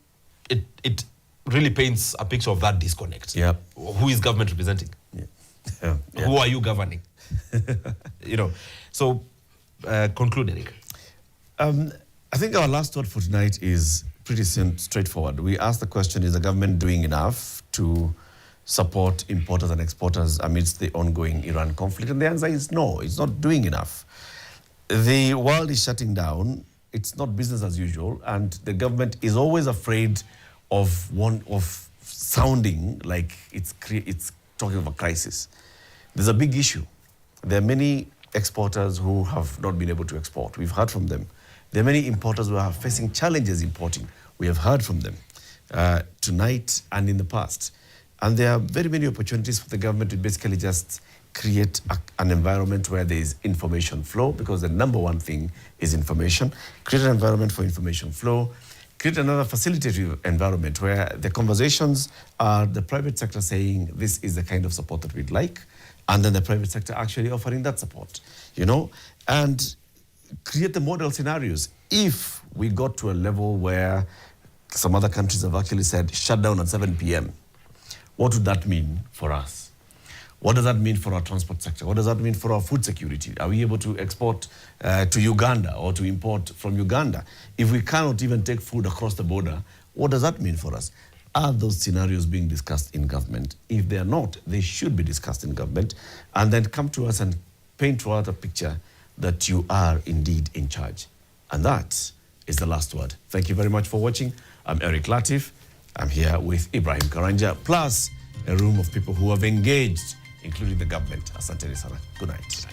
it really paints a picture of that disconnect. Yeah. Who is government representing? Yeah. Who are you governing? So conclude, Eric. I think our last thought for tonight is pretty straightforward. We asked the question, is the government doing enough to support importers and exporters amidst the ongoing Iran conflict? And the answer is no, it's not doing enough. The world is shutting down. It's not business as usual. And the government is always afraid of sounding like it's talking of a crisis. There's a big issue. There are many exporters who have not been able to export. We've heard from them. There are many importers who are facing challenges importing. We have heard from them tonight and in the past. And there are very many opportunities for the government to basically just create an environment where there is information flow, because the number one thing is information. Create an environment for information flow. Create another facilitative environment where the conversations are the private sector saying this is the kind of support that we'd like, and then the private sector actually offering that support, and create the model scenarios. If we got to a level where some other countries have actually said shut down at 7 p.m., what would that mean for us? What does that mean for our transport sector? What does that mean for our food security? Are we able to export to Uganda or to import from Uganda? If we cannot even take food across the border, what does that mean for us? Are those scenarios being discussed in government? If they are not, they should be discussed in government, and then come to us and paint to us a picture that you are indeed in charge. And that is the last word. Thank you very much for watching. I'm Eric Latif. I'm here with Ibrahim Karanja, plus a room of people who have engaged, including the government. Asante sana. Good night.